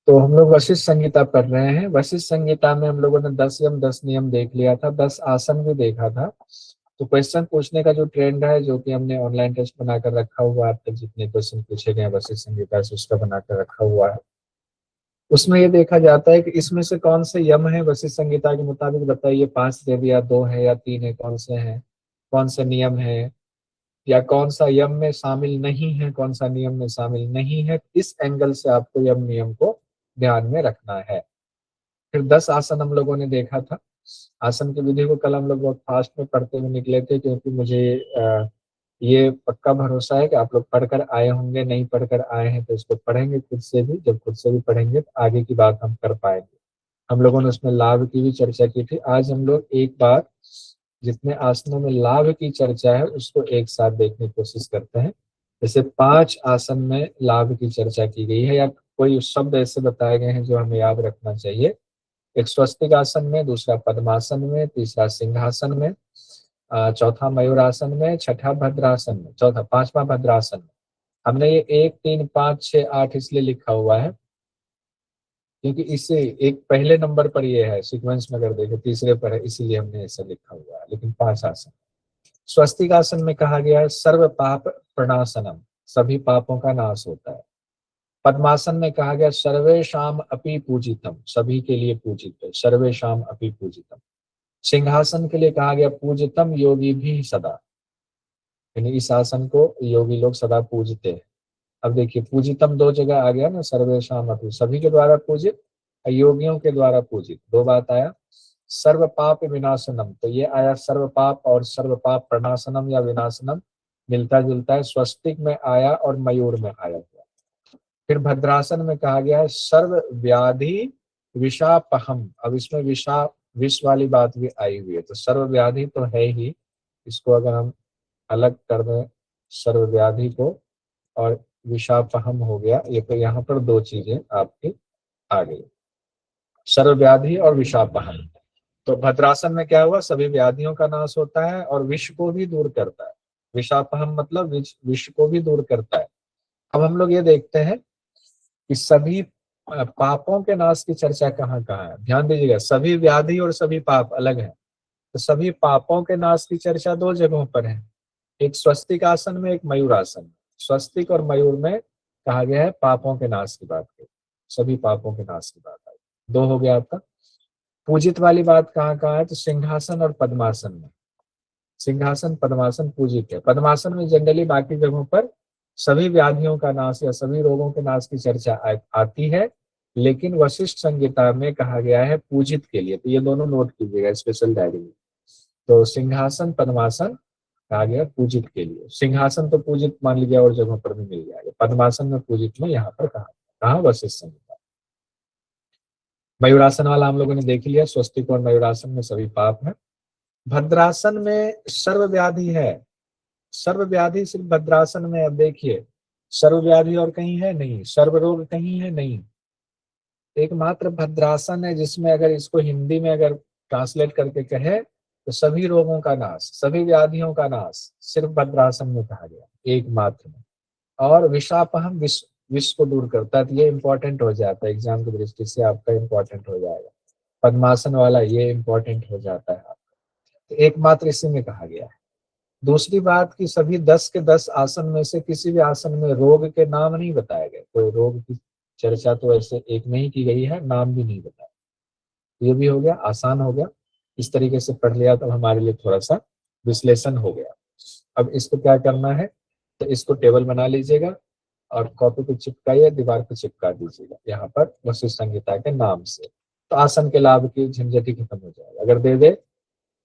तो हम लोग वशिष्ठ संहिता पढ़ रहे हैं। वशिष्ठ संहिता में हम लोगों ने 10 यम 10 नियम देख लिया था, 10 आसन भी देखा था। तो क्वेश्चन पूछने का जो ट्रेंड है, जो कि हमने ऑनलाइन टेस्ट बनाकर रखा हुआ है, अब तक जितने क्वेश्चन पूछे गए वशिष्ठ संहिता से उसका बनाकर रखा हुआ है, उसमें ये देखा जाता है कि इसमें से कौन से यम है वशिष्ठ संहिता के मुताबिक, बताइए। 5 दे दिया, 2 है या 3 है, कौन से हैं, कौन से नियम है, या कौन सा यम में शामिल नहीं है, कौन सा नियम में शामिल नहीं है। इस एंगल से आपको यम नियम को ध्यान में रखना है। फिर 10 आसन हम लोगों ने देखा था। आसन की विधि को कल हम लोग बहुत फास्ट में पढ़ते हुए निकले थे, क्योंकि मुझे ये पक्का भरोसा है कि आप लोग पढ़कर आए होंगे। नहीं पढ़कर आए हैं तो इसको पढ़ेंगे खुद से भी। जब खुद से भी पढ़ेंगे तो आगे की बात हम कर पाएंगे। हम लोगों ने उसमें लाभ की भी चर्चा की थी। आज हम लोग एक बार जितने आसनों में लाभ की चर्चा है उसको एक साथ देखने की कोशिश करते हैं। जैसे 5 आसन में लाभ की चर्चा की गई है, या कोई शब्द ऐसे बताए गए हैं जो हमें याद रखना चाहिए। एक स्वस्तिक आसन में, दूसरा पद्मासन में, तीसरा सिंहासन में, चौथा मयूरासन में, छठा भद्रासन में, चौथा पांचवा भद्रासन में। हमने ये 1 3 5 6 8 इसलिए लिखा हुआ है क्योंकि इससे एक पहले नंबर पर ये है, सीक्वेंस में अगर देखें तीसरे पर है, इसीलिए हमने ऐसा लिखा हुआ है। लेकिन 5 आसन। स्वस्तिक आसन में कहा गया है सर्व पाप प्रणाशनम, सभी पापों का नाश होता है। पद्मासन में कहा गया सर्वेशाम अपि पूजितम, सभी के लिए पूजित है, सर्वेशाम अपि पूजितम। सिंहासन के लिए कहा गया पूजितम योगी भी सदा, यानी इस आसन को योगी लोग सदा पूजते हैं। अब देखिए पूजितम 2 जगह आ गया ना, सर्वेशाम अपि, सभी के द्वारा पूजित, योगियों के द्वारा पूजित, 2 बात आया। सर्व पाप विनाशनम, तो ये आया सर्व पाप और सर्व पाप प्रणाशनम या विनाशनम मिलता जुलता है, स्वस्तिक में आया और मयूर में आया हुआ। फिर भद्रासन में कहा गया है सर्व व्याधि विषापहम, अब इसमें विष वाली बात भी आई हुई है। तो सर्व व्याधि तो है ही, इसको अगर हम अलग कर दें सर्व व्याधि को, और विषापहम हो गया, ये तो यहाँ पर 2 चीजें आपकी आ गई, सर्व व्याधि और विषापहम। तो भद्रासन में क्या हुआ, सभी व्याधियों का नाश होता है और विष को भी दूर करता है। विषापहम मतलब विष को भी दूर करता है। अब हम लोग ये देखते हैं कि सभी पापों के नाश की चर्चा कहाँ कहाँ है। ध्यान दीजिएगा, सभी व्याधि और सभी पाप अलग है। तो सभी पापों के नाश की चर्चा 2 जगहों पर है, एक स्वस्तिक आसन में, एक मयूर आसन में। स्वस्तिक और मयूर में कहा गया है पापों के नाश की बात है, सभी पापों के नाश की बात आई। 2 हो गया आपका। पूजित वाली बात कहाँ कहाँ है, तो सिंहासन और पद्मासन में। सिंहासन पद्मासन पूजित है। पद्मासन में जनरली बाकी जगहों पर सभी व्याधियों का नाश या सभी रोगों के नाश की चर्चा आती है, लेकिन वशिष्ठ संहिता में कहा गया है पूजित के लिए। तो ये दोनों नोट कीजिएगा स्पेशल डायरी में। तो सिंहासन पद्मासन कहा गया पूजित के लिए। सिंहासन तो पूजित मान लीजिए और जगहों पर भी मिल जाएगा, पद्मासन में पूजित में यहाँ पर कहा वशिष्ठ संहिता। मयूरासन वाला हम लोगों ने देख लिया, स्वस्तिक और मयूरासन में सभी पाप है। भद्रासन में सर्व व्याधि है, सर्व व्याधि सिर्फ भद्रासन में। अब देखिए सर्व व्याधि और कहीं है नहीं, सर्व रोग कहीं है नहीं, एकमात्र भद्रासन है जिसमें अगर इसको हिंदी में अगर ट्रांसलेट करके कहे तो सभी रोगों का नाश, सभी व्याधियों का नाश सिर्फ भद्रासन में कहा गया, एकमात्र में। और विषापहम विष को दूर करता है। तो ये इंपॉर्टेंट हो जाता है, एग्जाम की दृष्टि से आपका इंपॉर्टेंट हो जाएगा। पद्मासन वाला ये इंपॉर्टेंट हो जाता है आपका, तो एकमात्र इसी में कहा गया है। दूसरी बात कि सभी 10 के 10 आसन में से किसी भी आसन में रोग के नाम नहीं बताए गए, कोई रोग की चर्चा तो ऐसे एक में ही की गई है, नाम भी नहीं बताया। ये भी हो गया, आसान हो गया। इस तरीके से पढ़ लिया तो हमारे लिए थोड़ा सा विश्लेषण हो गया। अब इसको क्या करना है, तो इसको टेबल बना लीजिएगा और कॉपी पे चिपकाइए, दीवार पे चिपका दीजिएगा यहाँ पर वशिष्ठ संहिता के नाम से। तो आसन के लाभ की झंझट ही खत्म हो जाएगा। अगर दे दे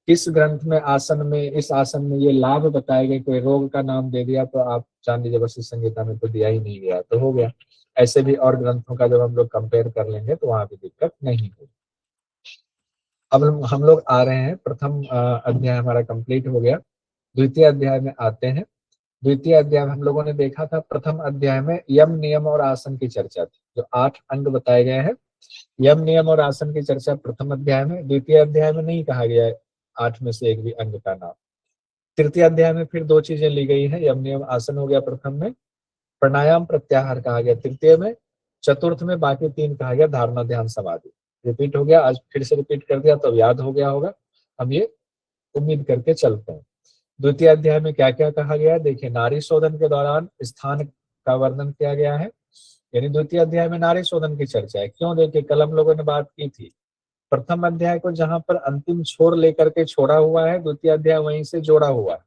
किस ग्रंथ में आसन में, इस आसन में ये लाभ बताए गए, कोई रोग का नाम दे दिया तो आप जान लीजिए वशिष्ठ संहिता में तो दिया ही नहीं गया, तो हो गया। ऐसे भी और ग्रंथों का जब हम लोग कंपेयर कर लेंगे तो वहां भी दिक्कत नहीं होगी। अब हम लोग आ रहे हैं, प्रथम अध्याय हमारा कंप्लीट हो गया, द्वितीय अध्याय में आते हैं। द्वितीय अध्याय में हम लोगों ने देखा था, प्रथम अध्याय में यम नियम और आसन की चर्चा थी, जो 8 अंग बताए गए हैं। यम नियम और आसन की चर्चा प्रथम अध्याय में, द्वितीय अध्याय में नहीं कहा गया है 8 में से एक भी अंग का नाम। तृतीय अध्याय में फिर 2 चीजें ली गई हैं, यम नियम आसन हो गया प्रथम में, प्राणायाम प्रत्याहार कहा गया तृतीय में, चतुर्थ में बाकी 3 कहा गया धारणा ध्यान समाधि। रिपीट हो गया, आज फिर से रिपीट कर दिया तो याद हो गया होगा, हम ये उम्मीद करके चलते हैं। द्वितीय अध्याय में क्या क्या कहा गया है देखिए, नारी शोधन के दौरान स्थान का वर्णन किया गया है, यानी द्वितीय अध्याय में नारी शोधन की चर्चा है। क्यों, देखिए कल हम लोगों ने बात की थी, प्रथम अध्याय को जहां पर अंतिम छोर लेकर के छोड़ा हुआ है, द्वितीय अध्याय वहीं से जोड़ा हुआ है।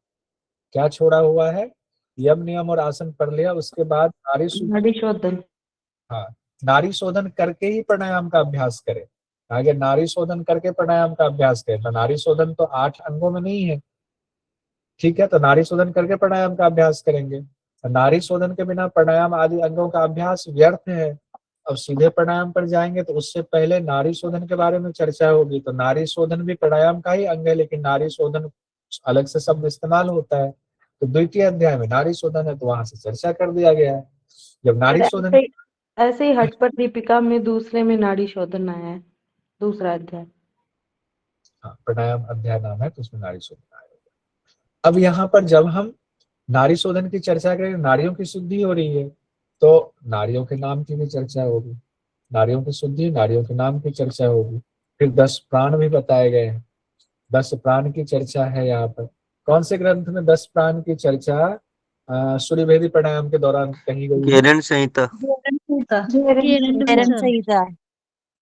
क्या छोड़ा हुआ है, यम नियम और आसन पढ़ लिया, उसके बाद नाड़ी शोधन, हाँ, नारी शोधन करके ही प्राणायाम का अभ्यास करें। आगे नारी शोधन करके प्राणायाम का अभ्यास करें, तो नारी शोधन तो 8 अंगों में नहीं है, ठीक है, तो नारी शोधन करके प्राणायाम का अभ्यास करेंगे। नारी शोधन के बिना प्राणायाम आदि अंगों का अभ्यास व्यर्थ है। अब सीधे प्राणायाम पर जाएंगे तो उससे पहले नारी शोधन के बारे में चर्चा होगी। तो नारी शोधन भी प्राणायाम का ही अंग है, लेकिन नारी शोधन अलग से शब्द इस्तेमाल होता है। तो द्वितीय अध्याय में नारी शोधन है तो वहां से चर्चा कर दिया गया है। जब नारी शोधन, ऐसे ही हट पर दीपिका में दूसरे में नाड़ी शोधन आया है, दूसरा अध्याय। हाँ, प्राणायाम अध्याय नाम है तो उसमें नारी शोधन आएगा। अब यहाँ पर जब हम नारी शोधन की चर्चा करें, नारियों की शुद्धि हो रही है, तो नारियों के नाम की भी चर्चा होगी, नारियों की शुद्धि, नारियों के नाम की चर्चा होगी। फिर 10 प्राण भी बताए गए हैं, 10 प्राण की चर्चा है यहाँ पर। कौन से ग्रंथ में 10 प्राण की चर्चा सूर्यभेदी प्राणायाम के दौरान कही गई है? घेरण संहिता। घेरण संहिता।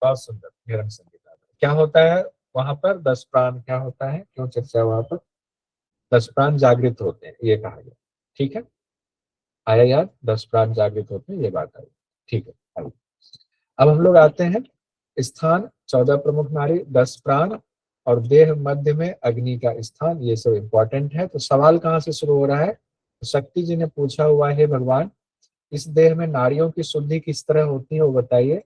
बहुत सुंदर, घेरण संहिता। क्या होता है वहां पर, 10 प्राण क्या होता है, क्यों चर्चा वहां पर? 10 प्राण जागृत होते हैं ये कहा गया, ठीक है, आया याद, 10 प्राण जागृत होते हैं ये बात आई, ठीक है। आइए अब हम लोग आते हैं स्थान, 14 प्रमुख नारी, 10 प्राण और देह मध्य में अग्नि का स्थान, ये सब इंपॉर्टेंट है। तो सवाल कहाँ से शुरू हो रहा है, तो शक्ति जी ने पूछा हुआ है, भगवान इस देह में नारियों की शुद्धि किस तरह होती है वो बताइए,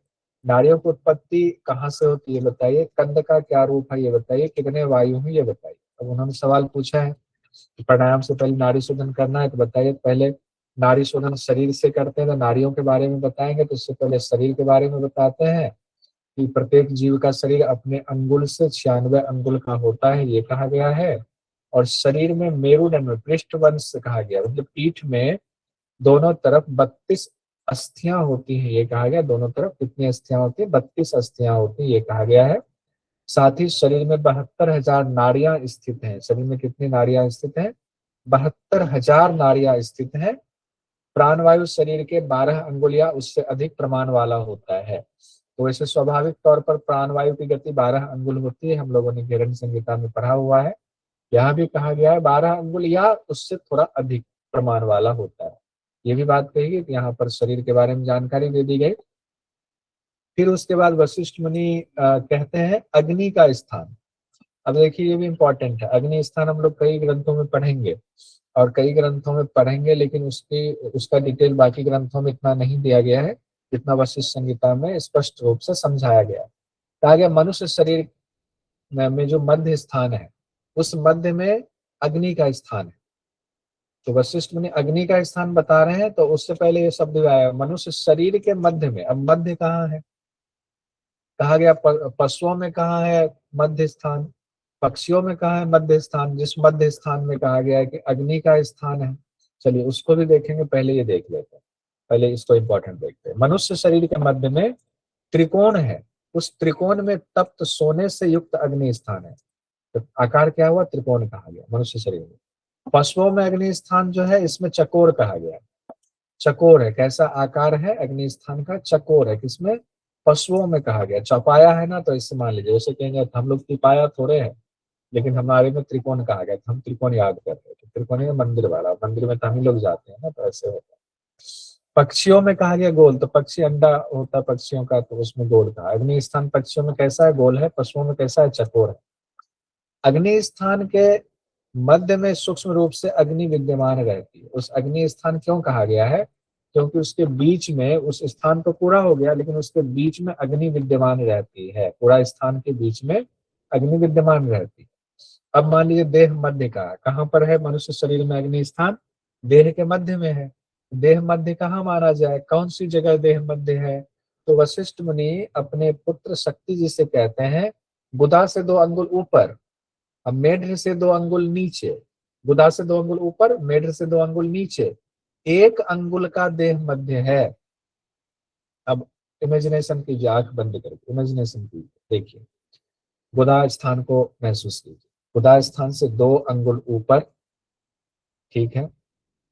नारियों की उत्पत्ति कहाँ से होती है बताइए, कंद का क्या रूप है ये बताइए, कितने वायु है ये बताइए। अब उन्होंने सवाल पूछा है कि प्राणायाम से पहले नारी शोधन करना है, तो बताइए पहले नारी शोधन शरीर से करते हैं तो नारियों के बारे में बताएंगे, तो इससे पहले शरीर के बारे में बताते हैं कि प्रत्येक जीव का शरीर अपने अंगुल से 96 अंगुल का होता है ये कहा गया है। और शरीर में मेरुदंड में पृष्ठवंश कहा गया, मतलब पीठ में दोनों तरफ 32 अस्थियां होती हैं ये कहा गया। दोनों तरफ कितनी अस्थियां होती है, 32 अस्थियां होती है ये कहा गया है। साथ ही शरीर में 72,000 नाड़ियां स्थित हैं। शरीर में कितनी नाड़ियां स्थित हैं, 72,000 नाड़ियां स्थित हैं। प्राणवायु शरीर के 12 अंगुल या उससे अधिक प्रमाण वाला होता है। तो वैसे स्वाभाविक तौर पर प्राणवायु की गति 12 अंगुल होती है, हम लोगों ने घेरण संहिता में पढ़ा हुआ है। यहाँ भी कहा गया है 12 अंगुल या उससे थोड़ा अधिक प्रमाण वाला होता है। ये भी बात कही गई कि यहाँ पर शरीर के बारे में जानकारी दे दी गई। फिर उसके बाद वशिष्ठ मुनि कहते हैं अग्नि का स्थान। अब देखिए ये भी इंपॉर्टेंट है, अग्नि स्थान हम लोग कई ग्रंथों में पढ़ेंगे और कई ग्रंथों में पढ़ेंगे, लेकिन उसका डिटेल बाकी ग्रंथों में इतना नहीं दिया गया है जितना वशिष्ठ संहिता में स्पष्ट रूप से समझाया गया है। कहा गया मनुष्य शरीर में जो मध्य स्थान है उस मध्य में अग्नि का स्थान है। तो वशिष्ठ मुनि अग्नि का स्थान बता रहे हैं, तो उससे पहले ये शब्द आया मनुष्य शरीर के मध्य में। अब मध्य कहाँ है, कहा गया पशुओं में कहाँ है मध्य स्थान, पक्षियों में कहाँ है मध्य स्थान, जिस मध्य स्थान में कहा गया है कि अग्नि का स्थान है। चलिए उसको भी देखेंगे, पहले ये देख लेते हैं, पहले इसको इंपॉर्टेंट देखते हैं। मनुष्य शरीर के मध्य में त्रिकोण है, उस त्रिकोण में तप्त सोने से युक्त अग्नि स्थान है। तो आकार क्या हुआ, त्रिकोण कहा गया मनुष्य शरीर में। पशुओं में अग्नि स्थान जो है इसमें चकोर कहा गया, चकोर है। कैसा आकार है अग्नि स्थान का, चकोर है। किसमें, पशुओं में कहा गया। चौपाया है ना, तो इससे मान लीजिए, जैसे कहेंगे हम लोग तिपाया थोड़े हैं, लेकिन हमारे में त्रिकोण कहा गया, तो हम त्रिकोण याद कर रहे थे। त्रिकोण है मंदिर वाला, मंदिर में तो हम ही लोग जाते हैं ना, तो ऐसे होता है। पक्षियों में कहा गया गोल, तो पक्षी अंडा होता है पक्षियों का, तो उसमें गोल था। अग्नि स्थान पक्षियों में कैसा है, गोल है। पशुओं में कैसा है, चकोर है। अग्नि स्थान के मध्य में सूक्ष्म रूप से अग्नि विद्यमान रहती है। उस अग्नि स्थान क्यों कहा गया है, क्योंकि उसके बीच में, उस स्थान तो पूरा हो गया लेकिन उसके बीच में अग्नि विद्यमान रहती है। पूरा स्थान के बीच में अग्नि विद्यमान रहती है। अब मान लीजिए देह मध्य का कहाँ पर है, मनुष्य शरीर में अग्नि स्थान देह के मध्य में है। देह मध्य कहाँ माना जाए, कौन सी जगह देह मध्य है, तो वशिष्ठ मुनि अपने पुत्र शक्ति जी से कहते हैं बुधा से 2 अंगुल ऊपर, अब मेढ्र से 2 अंगुल नीचे, बुधा से 2 अंगुल ऊपर, मेढ्र से 2 अंगुल नीचे, 1 अंगुल का देह मध्य है। अब इमेजिनेशन कीजिए, आंख बंद करके इमेजिनेशन कीजिए। देखिए, गुदा स्थान को महसूस कीजिए। गुदा स्थान से 2 अंगुल ऊपर, ठीक है।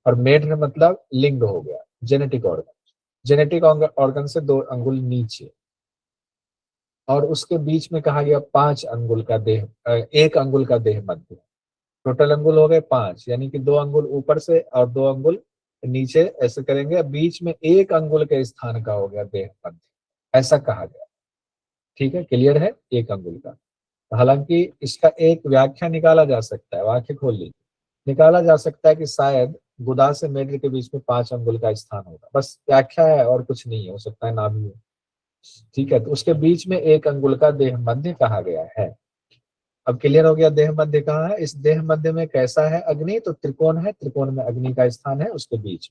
और मेढ्र मतलब लिंग हो गया, जेनेटिक ऑर्गन। जेनेटिक ऑर्गन से 2 अंगुल नीचे, और उसके बीच में कहा गया 5 अंगुल का देह, 1 अंगुल का देह मध्य। टोटल अंगुल हो गए 5, यानी कि 2 अंगुल ऊपर से और 2 अंगुल नीचे, ऐसे करेंगे। बीच में 1 अंगुल के स्थान का हो गया देह मध्य, ऐसा कहा गया। ठीक है, क्लियर है, 1 अंगुल का। हालांकि इसका एक व्याख्या निकाला जा सकता है, वाक्य खोल लीजिए। निकाला जा सकता है कि शायद गुदा से मेढ्र के बीच में 5 अंगुल का स्थान होगा, बस व्याख्या है और कुछ नहीं है, हो सकता है ना भी हो। ठीक है, तो उसके बीच में 1 अंगुल का देह मध्य कहा गया है। अब क्लियर हो गया देह मध्य कहाँ है। इस देह मध्य में कैसा है, अग्नि, तो त्रिकोण है, त्रिकोण में अग्नि का स्थान है उसके बीच।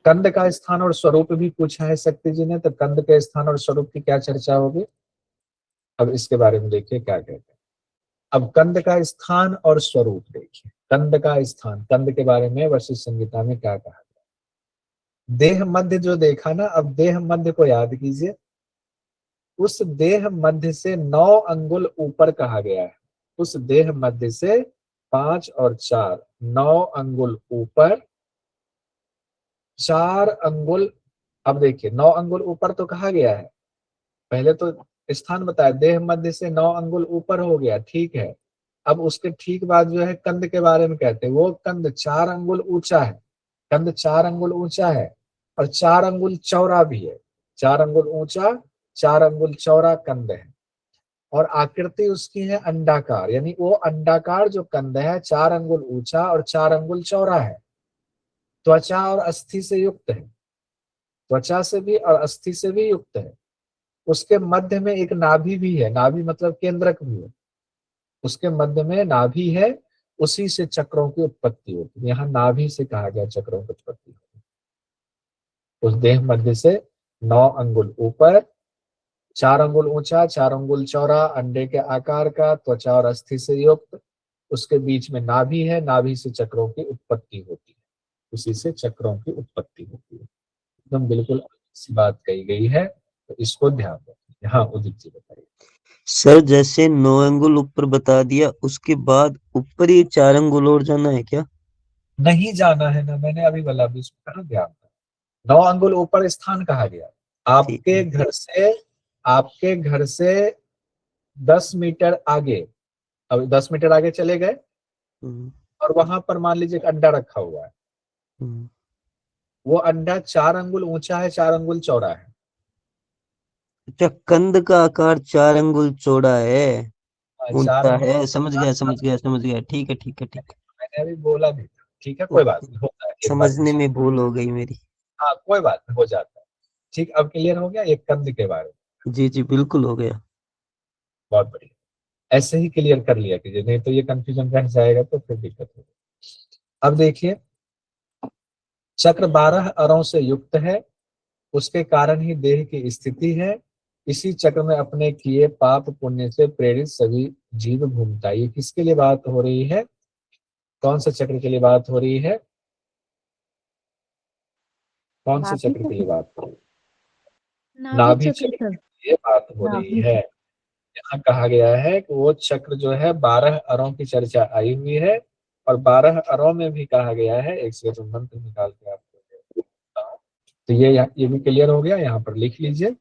कंद का स्थान और स्वरूप भी पूछा है शक्ति जी ने, तो कंद के स्थान और स्वरूप की क्या चर्चा होगी, अब इसके बारे में देखिए क्या कहते हैं। अब कंद का स्थान और स्वरूप देखिए। कंद का स्थान, कंद के बारे में वशिष्ठ संहिता में क्या कहा गया। देह मध्य जो देखा ना, अब देह मध्य को याद कीजिए। उस देह मध्य से 9 अंगुल ऊपर कहा गया है। उस देह मध्य से 5 और 4, 9 अंगुल ऊपर, 4 अंगुल। अब देखिए 9 अंगुल ऊपर तो कहा गया है, पहले तो स्थान बताया, देह मध्य से 9 अंगुल ऊपर हो गया, ठीक है। अब उसके ठीक बाद जो है कंद के बारे में कहते हैं, वो कंद 4 अंगुल ऊंचा है। कंद 4 अंगुल ऊंचा है और 4 अंगुल चौड़ा भी है। 4 अंगुल ऊंचा, 4 अंगुल चौड़ा कंद है। और आकृति उसकी है अंडाकार, यानी वो अंडाकार जो कंद है 4 अंगुल ऊंचा और 4 अंगुल चौड़ा है। त्वचा और अस्थि से युक्त है, त्वचा से भी और अस्थि से भी युक्त है। उसके मध्य में एक नाभि भी है, नाभि मतलब केंद्रक भी है। उसके मध्य में नाभि है, उसी से चक्रों की उत्पत्ति होती है। यहाँ नाभि से कहा गया चक्रों की उत्पत्ति होती है। उस देह मध्य से 9 अंगुल ऊपर, 4 अंगुल ऊंचा, 4 अंगुल चौड़ा, अंडे के आकार का, त्वचा और अस्थि से युक्त। उसके बीच में नाभि है, नाभि से चक्रों की उत्पत्ति होती है, उसी से चक्रों की उत्पत्ति होती है। एकदम बिल्कुल सी बात कही गई है, तो इसको ध्यान रखिए। हाँ उदित जी बताइए। सर जैसे 9 अंगुल ऊपर बता दिया, उसके बाद ऊपर ही 4 अंगुल और जाना है क्या? नहीं जाना है ना, मैंने अभी बोला, अभी इसको कहा ध्यान। 9 अंगुल ऊपर स्थान कहा गया। ठीक आपके है। घर से, आपके घर से 10 मीटर आगे, अब 10 मीटर आगे चले गए हम्म, और वहां पर मान लीजिए एक अंडा रखा हुआ है। हम्म। वो अंडा 4 अंगुल ऊंचा है, 4 अंगुल चौड़ा है। अच्छा, कंद का आकार 4 अंगुल चौड़ा है, 4 ऊंचा अंगुल है, समझ गया ऊंचा, समझ गया समझ गया, ठीक है ठीक है ठीक है। मैंने अभी बोला भी था। ठीक है, कोई बात ओके, नहीं, होता है, एक बार समझने पूछा। में भूल हो गई मेरी। हाँ कोई बात नहीं, हो जाता है। ठीक, अब क्लियर हो गया एक कंद के बारे में। जी जी बिल्कुल हो गया। बहुत बढ़िया, ऐसे ही क्लियर कर लिया कीजिए, नहीं तो ये कंफ्यूजन रह जाएगा तो फिर दिक्कत होगी। अब देखिए, चक्र 12 अरों से युक्त है, उसके कारण ही देह की स्थिति है। इसी चक्र में अपने किए पाप पुण्य से प्रेरित सभी जीव घूमता है। ये किसके लिए बात हो रही है, कौन से चक्र के लिए बात हो रही है, कौन से नाभि चक्र के लिए चक्र। बात हो रही है। नाभि नाभि चक्र चक्र सर। के लिए बात हो रही नाभि है। यहाँ कहा गया है कि वो चक्र जो है 12 अरों की चर्चा आई हुई है, और 12 अरों में भी कहा गया है। एक सेकंड मंत्र निकाल के आपको बताऊं। तो ये भी क्लियर हो गया, यहाँ पर लिख लीजिए।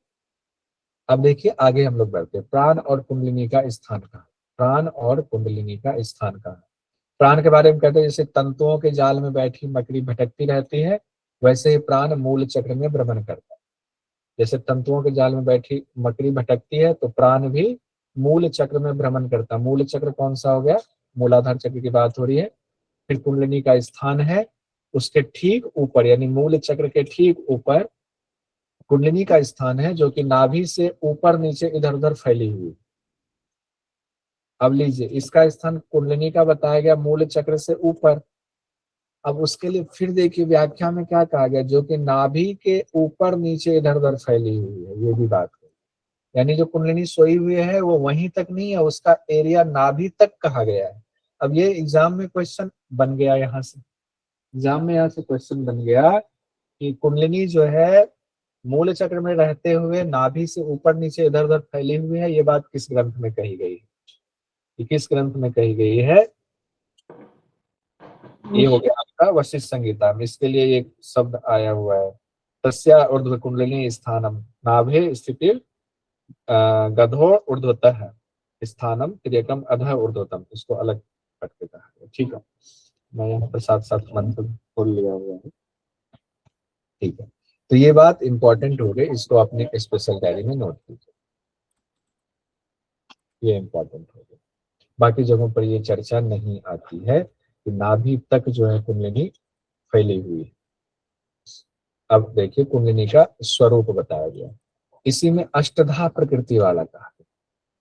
अब देखिए आगे हम लोग बढ़ते हैं। प्राण और कुंडलिनी का स्थान कहाँ, प्राण और कुंडलिनी का स्थान कहाँ। प्राण के बारे में कहते हैं, जैसे तंतुओं के जाल में बैठी मकड़ी भटकती रहती है, वैसे ही प्राण मूल चक्र में भ्रमण करता है। जैसे तंतुओं के जाल में बैठी मकड़ी भटकती है, तो प्राण भी मूल चक्र में भ्रमण करता है। मूल चक्र कौन सा हो गया, मूलाधार चक्र की बात हो रही है। फिर कुंडलिनी का स्थान है, उसके ठीक ऊपर, यानी मूल चक्र के ठीक ऊपर कुंडलिनी का स्थान है, जो कि नाभि से ऊपर नीचे इधर उधर फैली हुई। अब लीजिए, इसका स्थान कुंडलिनी का बताया गया मूल चक्र से ऊपर। अब उसके लिए फिर देखिए व्याख्या में क्या कहा गया, जो कि नाभि के ऊपर नीचे इधर उधर फैली हुई है, ये भी बात है। यानी जो कुंडलिनी सोई हुई है वो वहीं तक नहीं है, उसका एरिया नाभि तक कहा गया है। अब ये एग्जाम में क्वेश्चन बन गया, यहाँ से एग्जाम में यहाँ से क्वेश्चन बन गया कि कुंडलिनी जो है मूल चक्र में रहते हुए नाभि से ऊपर नीचे इधर उधर फैली हुई है, ये बात किस ग्रंथ में कही गई है? ये किस ग्रंथ में कही गई है? ये हो गया आपका वशिष्ठ संहिता में, इसके लिए ये शब्द आया हुआ है। तस्या ऊर्ध्व कुंडलिनी स्थानम नाभे स्थिति गधो ऊर्ध्वतः स्थानम त्रियकम अधः ऊर्ध्वतम, इसको अलग करके कहा गया। ठीक है, मैं यहाँ पर साथ साथ मंत्र खोल लिया हुआ है। ठीक है, तो ये बात इंपॉर्टेंट हो गई, इसको अपने स्पेशल डायरी में नोट कीजिए, ये इंपॉर्टेंट हो गई। बाकी जगहों पर ये चर्चा नहीं आती है कि नाभि तक जो है कुंडलिनी फैली हुई है। अब देखिए कुंडलिनी का स्वरूप बताया गया, इसी में अष्टधा प्रकृति वाला कहा गया।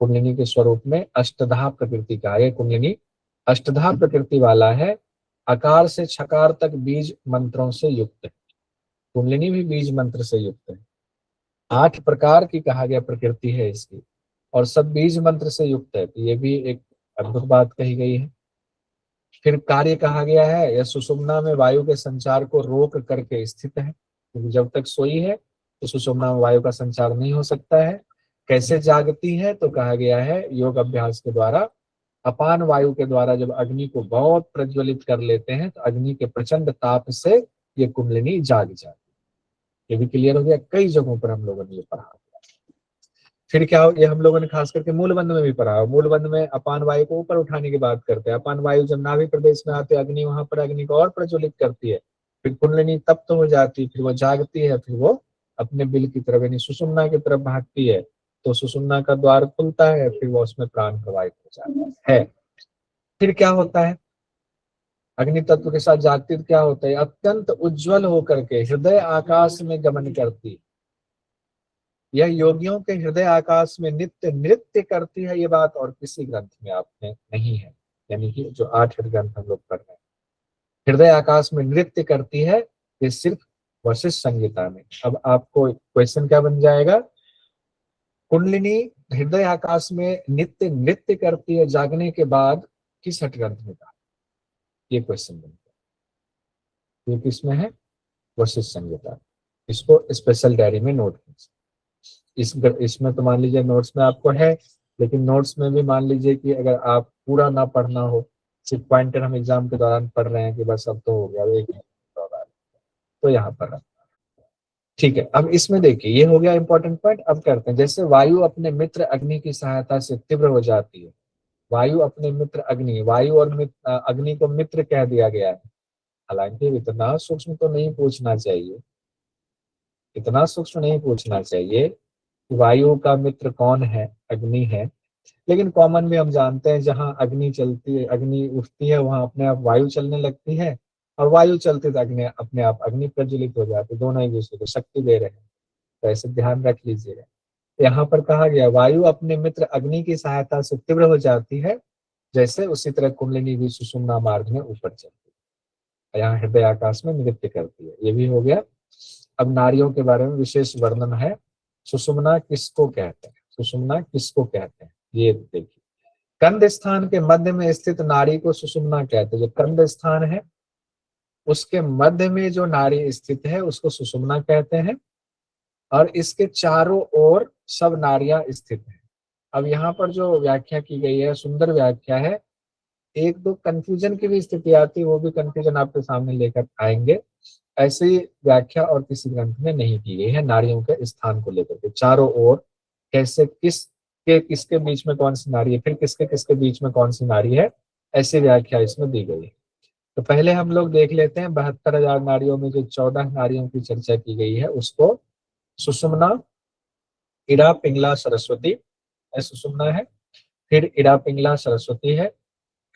कुंडलिनी के स्वरूप में अष्टधा प्रकृति कहा गया। कुंडलिनी अष्टधा प्रकृति वाला है, आकार से छकार तक बीज मंत्रों से युक्त है। कुंडलिनी भी बीज मंत्र से युक्त है। 8 प्रकार की कहा गया प्रकृति है इसकी, और सब बीज मंत्र से युक्त है, तो ये भी एक अद्भुत बात कही गई है। फिर कार्य कहा गया है, यह सुषुम्ना में वायु के संचार को रोक करके स्थित है, क्योंकि जब तक सोई है तो सुषुम्ना में वायु का संचार नहीं हो सकता है। कैसे जागती है? तो कहा गया है योग अभ्यास के द्वारा, अपान वायु के द्वारा जब अग्नि को बहुत प्रज्वलित कर लेते हैं तो अग्नि के प्रचंड ताप से ये कुंडलिनी जाग जाती है। ये भी क्लियर हो गया, कई जगहों पर हम लोगों ने ये पढ़ा। फिर क्या हो, ये हम लोगों ने खास करके मूलबंध में भी पढ़ा। मूलबंध में अपान वायु को ऊपर उठाने की बात करते हैं। अपान वायु जब नाभि प्रदेश में आते अग्नि, वहां पर अग्नि को और प्रज्वलित करती है, फिर कुंडलिनी तप्त हो जाती, फिर वो जागती है, फिर वो अपने बिल की तरफ यानी सुषुम्ना की तरफ भागती है, तो सुषुम्ना का द्वार खुलता है, फिर वो उसमें प्राण प्रवाहित हो जाता है। फिर क्या होता है, अग्नि तत्व के साथ जागती तो क्या होता है, अत्यंत उज्जवल होकर के हृदय आकाश में गमन करती है। यह योगियों के हृदय आकाश में नित्य नृत्य करती है, ये बात और किसी ग्रंथ में आपने नहीं है, यानी कि जो 8 ग्रंथ हम लोग पढ़ रहे हैं, हृदय आकाश में नृत्य करती है, ये सिर्फ वशिष्ठ संहिता में। अब आपको क्वेश्चन क्या बन जाएगा, कुंडलिनी हृदय आकाश में नित्य नृत्य करती है जागने के बाद, किस हठ ग्रंथ में कहा? ये क्वेश्चन बनता है। ये किसमें है? वशिष्ठ संहिता। इसको स्पेशल डायरी में नोट कीजिए। इसमें तो मान लीजिए नोट्स में आपको है, लेकिन नोट्स में भी मान लीजिए कि अगर आप पूरा ना पढ़ना हो, सिर्फ पॉइंटर हम एग्जाम के दौरान पढ़ रहे हैं कि बस अब तो हो गया, एक दौरान, तो यहाँ पर रखना। ठीक है, अब इसमें देखिए ये हो गया इंपॉर्टेंट पॉइंट। अब करते हैं, जैसे वायु अपने मित्र अग्नि की सहायता से तीव्र हो जाती है। वायु अपने मित्र अग्नि, वायु और अग्नि को मित्र कह दिया गया है। हालांकि इतना सूक्ष्म तो नहीं पूछना चाहिए, इतना सूक्ष्म नहीं पूछना चाहिए वायु का मित्र कौन है, अग्नि है, लेकिन कॉमन में हम जानते हैं जहां अग्नि चलती है, अग्नि उठती है, वहां अपने आप वायु चलने लगती है, और वायु चलती तो अग्नि अपने आप अग्नि प्रज्वलित हो जाती है, दोनों एक दूसरे को शक्ति दे रहे हैं। तो ऐसे ध्यान रख लीजिएगा। यहाँ पर कहा गया वायु अपने मित्र अग्नि की सहायता से तीव्र हो जाती है, जैसे उसी तरह कुंडलिनी भी सुषुम्ना मार्ग में ऊपर चलती है, यहाँ हृदय आकाश में नृत्य करती है। ये भी हो गया। अब नारियों के बारे में विशेष वर्णन है। सुषुम्ना किसको कहते हैं? सुषुम्ना किसको कहते हैं ये देखिए, कंद स्थान के मध्य में स्थित नाड़ी को सुषुम्ना कहते हैं। जो कंद स्थान है उसके मध्य में जो नाड़ी स्थित है उसको सुषुम्ना कहते हैं, और इसके चारों ओर सब नाड़ियां स्थित हैं। अब यहाँ पर जो व्याख्या की गई है सुंदर व्याख्या है। एक दो कंफ्यूजन की भी स्थिति आती है, वो भी कंफ्यूजन आपके सामने लेकर आएंगे। ऐसी व्याख्या और किसी ग्रंथ में नहीं की गई है नारियों के स्थान को लेकर के, चारों ओर कैसे, किसके बीच में कौन सी नारी है, फिर किसके किसके बीच में कौन सी नारी है, ऐसी व्याख्या इसमें दी गई है। तो पहले हम लोग देख लेते हैं 72,000 नारियों में जो 14 नारियों की चर्चा की गई है उसको। सुषुम्ना, इड़ा, पिंगला, सरस्वती, सुषुम्ना है, फिर इड़ा, पिंगला, सरस्वती है,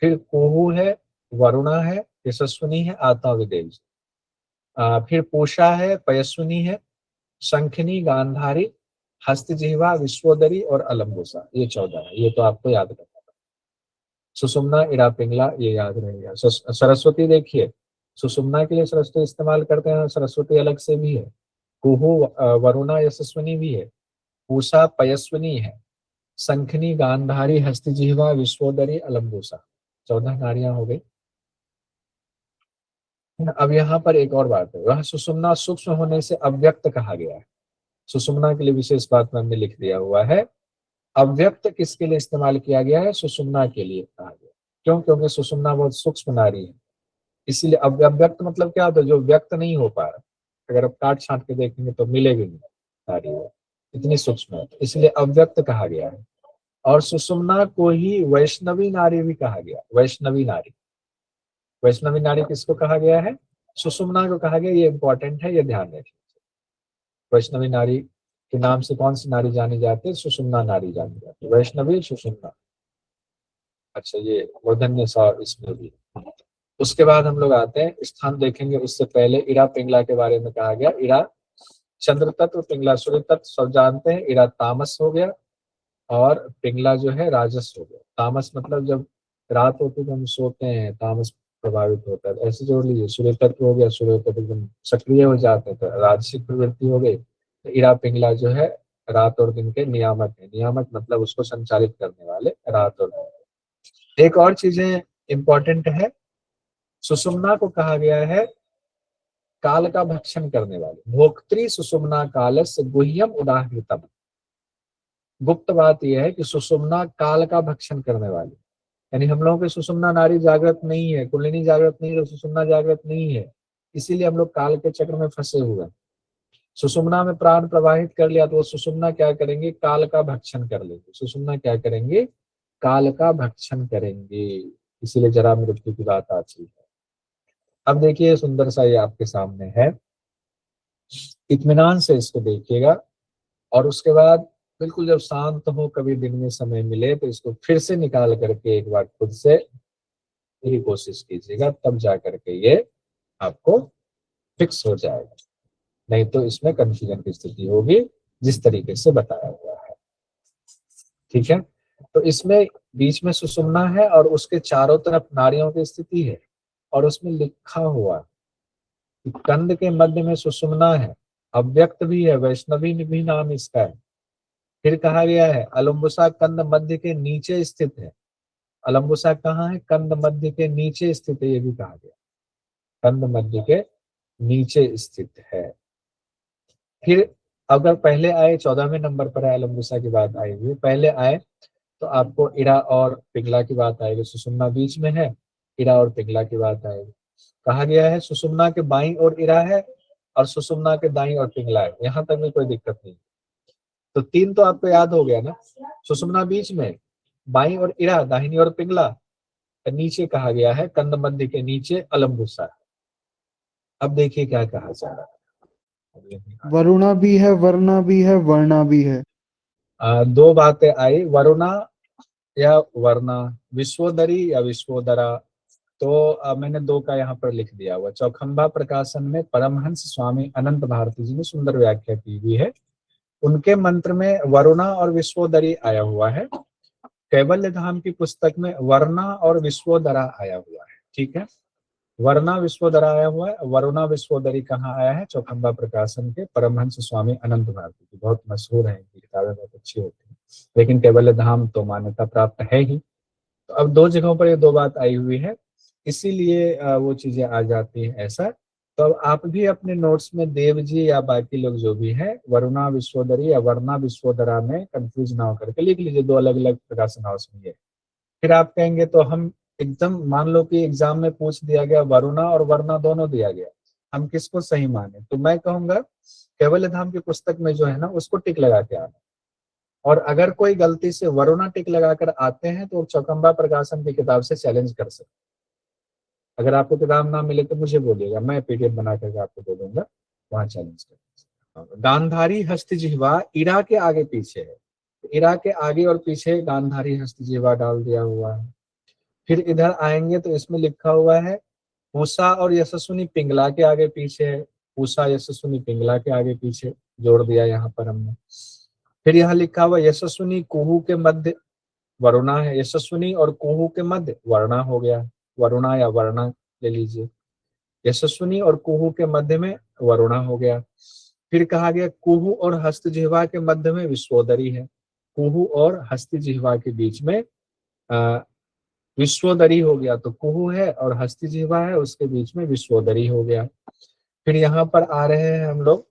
फिर कुहू है, वरुणा है, यशस्विनी है, आता विदेव, फिर पूषा है, पयस्विनी है, शंखनी, गांधारी, हस्तजिह्वा, विश्वोदरी और अलम्बुसा। ये 14 है, ये तो आपको याद रखना है। सुषुम्ना, इड़ा, पिंगला, ये याद रहेगा। सरस्वती देखिए, सुषुम्ना के लिए सरस्वती इस्तेमाल करते हैं, सरस्वती अलग से भी है। कुहू, वरुणा, यशस्विनी भी है। पूषा, पयस्विनी है। शंखनी, गांधारी, हस्तजिह्वा, विश्वोदरी, अलम्बुसा, 14 नारियां हो गई। अब यहाँ पर एक और बात है, वह सुषुम्ना सूक्ष्म होने से अव्यक्त कहा गया है। सुषुम्ना के लिए विशेष बात में हमने लिख दिया हुआ है। अव्यक्त किसके लिए इस्तेमाल किया गया है? सुषुम्ना के लिए कहा गया। क्यों? क्योंकि सुषुम्ना बहुत सूक्ष्म नाड़ी है, इसीलिए। अव्यक्त मतलब क्या होता है? जो व्यक्त नहीं हो पा रहा। अगर आप काट छांट के देखेंगे तो मिलेगी नहीं नाड़ी, वो इतनी सूक्ष्म है, इसलिए अव्यक्त कहा गया है। और सुषुम्ना को ही वैष्णवी नाड़ी भी कहा गया। वैष्णवी नाड़ी, वैष्णवी नाड़ी किसको कहा गया है? सुषुम्ना को कहा गया। ये इंपॉर्टेंट है, ये ध्यान रखें। वैष्णवी नाड़ी के नाम से कौन सी नाड़ी जानी जाती है? सुषुम्ना नाड़ी जानी जाती है, वैष्णवी सुषुम्ना। अच्छा, ये मूर्धन्य सा इसमें भी। उसके बाद हम लोग आते हैं, स्थान देखेंगे उससे पहले इरा पिंगला के बारे में कहा गया। इरा चंद्र तत्व, पिंगला सूर्य तत्व, सब जानते हैं। इरा तामस हो गया और पिंगला जो है राजस हो गया। तामस मतलब जब रात होती है तो हम सोते हैं, तामस प्रभावित होता है, ऐसे जोड़ लीजिए। सूर्य तत्व हो गया, सूर्य तत्व एकदम सक्रिय हो जाते हैं तो राजसिक प्रवृत्ति हो गई। तो इरा पिंगला जो है रात और दिन के नियामक है। नियामक मतलब उसको संचालित करने वाले, रात और दिन। एक और चीजें इंपॉर्टेंट है, सुषुम्ना को कहा गया है काल का भक्षण करने वाले। भोक्त्री सुषुम्ना कालस्य गुह्यम उदाहृतम। गुप्त बात यह है कि सुषुम्ना काल का भक्षण करने वाली, यानी हम लोगों की सुषुम्ना नाड़ी जागृत नहीं है, कुंडलिनी जागृत नहीं है, सुषुम्ना जागृत नहीं है, इसीलिए हम लोग काल के चक्र में फंसे हुए हैं। सुषुम्ना में प्राण प्रवाहित कर लिया तो वो सुषुम्ना क्या करेंगे? काल का भक्षण कर लेंगे। सुषुम्ना क्या करेंगे? काल का भक्षण करेंगे, इसीलिए जरा मृत्यु की बात आती है। अब देखिए सुंदर सा ये आपके सामने है, इत्मीनान से इसको देखिएगा। और उसके बाद बिल्कुल जब शांत हो, कभी दिन में समय मिले तो इसको फिर से निकाल करके एक बार खुद से पूरी कोशिश कीजिएगा, तब जा करके ये आपको फिक्स हो जाएगा। नहीं तो इसमें कंफ्यूजन की स्थिति होगी, जिस तरीके से बताया हुआ है। ठीक है, तो इसमें बीच में सुषुम्ना है और उसके चारों तरफ नाड़ियों की स्थिति है, और उसमें लिखा हुआ कि कंद के मध्य में सुषुम्ना है, अव्यक्त भी है, वैष्णवी भी नाम इसका है। फिर कहा गया है अलम्बुसा कंद मध्य के नीचे स्थित है। अलम्बुसा कहाँ है? कंद मध्य के नीचे स्थित है, ये भी कहा गया, कंद मध्य के नीचे स्थित है। फिर अगर पहले आए 14वें नंबर पर है, अलम्बुसा की बात आई हुई, पहले आए तो आपको इरा और पिंगला की बात आएगी। सुषुम्ना बीच में है, इरा और पिंगला की बात आएगी। कहा गया है सुषुम्ना के बाईं और इरा है और सुषुम्ना के दाईं और पिंगला है, यहां तक में कोई दिक्कत नहीं। तो तीन तो आपको याद हो गया ना, सुषुम्ना बीच में, बाईं और इरा, दाहिनी और पिंगला, नीचे कहा गया है कंद मध्य के नीचे अलम्बुसा। अब देखिए क्या कहा जा रहा है। वरुणा भी है, वर्णा भी है, वर्णा भी है। दो बातें आई, वरुणा या वर्णा, विश्वोदरी या विश्वोदरा। तो मैंने दो का यहाँ पर लिख दिया हुआ। चौखंबा प्रकाशन में परमहंस स्वामी अनंत भारती जी ने सुंदर व्याख्या की हुई है। उनके मंत्र में वरुणा और विश्वोदरी आया हुआ है। कैवल्य धाम की पुस्तक में वर्णा और विश्वोदरा आया हुआ है। ठीक है, वर्णा विश्वोदरा आया हुआ है, वरुणा विश्वोदरी कहाँ आया है? चौखंबा प्रकाशन के परमहंस स्वामी अनंत भारती की, बहुत मशहूर है, इनकी किताबें बहुत अच्छी होती हैं, लेकिन कैवल्य धाम तो मान्यता प्राप्त है ही। तो अब दो जगहों पर ये दो बात आई हुई है, इसीलिए वो चीजें आ जाती हैं ऐसा। तो अब आप भी अपने नोट्स में देव जी या बाकी लोग जो भी है, वरुणा विश्वोदरी या वर्णा विश्वोदरा में कंफ्यूज ना होकर के लिख लीजिए, दो अलग अलग प्रकाशन हाउस में ये। फिर आप कहेंगे तो हम एकदम, मान लो कि एग्जाम में पूछ दिया गया वरुणा और वर्णा दोनों दिया गया, हम किसको सही माने? तो मैं कहूंगा कैवल्य धाम की पुस्तक में जो है ना उसको टिक लगा के आना। और अगर कोई गलती से वरुणा टिक लगाकर आते हैं तो चौखंबा प्रकाशन की किताब से चैलेंज कर सकते। अगर आपको किताब ना मिले तो मुझे बोलिएगा, मैं पीडीएफ बना करके आपको दे दूंगा, वहां चैलेंज कर। गांधारी हस्तजिह्वा इरा के आगे पीछे है, इरा के आगे और पीछे गांधारी हस्तजिह्वा डाल दिया हुआ है। फिर इधर आएंगे तो इसमें लिखा हुआ है पूषा और यशस्विनी पिंगला के आगे पीछे है, पूषा यशस्विनी पिंगला के आगे पीछे जोड़ दिया यहाँ पर हमने। फिर यहाँ लिखा हुआ यशस्विनी कुहू के मध्य वरुणा है, यशस्विनी और कुहू के मध्य वर्णा हो गया, वरुणा या वर्णा ले लीजिए। यशस्विनी और कुहू के मध्य में वरुणा हो गया। फिर कहा गया कुहू और हस्तजिह्वा के मध्य में विश्वोदरी है, कुहू और हस्तजिह्वा के बीच में विश्वोदरी हो गया। तो कुहू है और हस्तजिह्वा है, उसके बीच में विश्वोदरी हो गया। फिर यहाँ पर आ रहे हैं हम लोग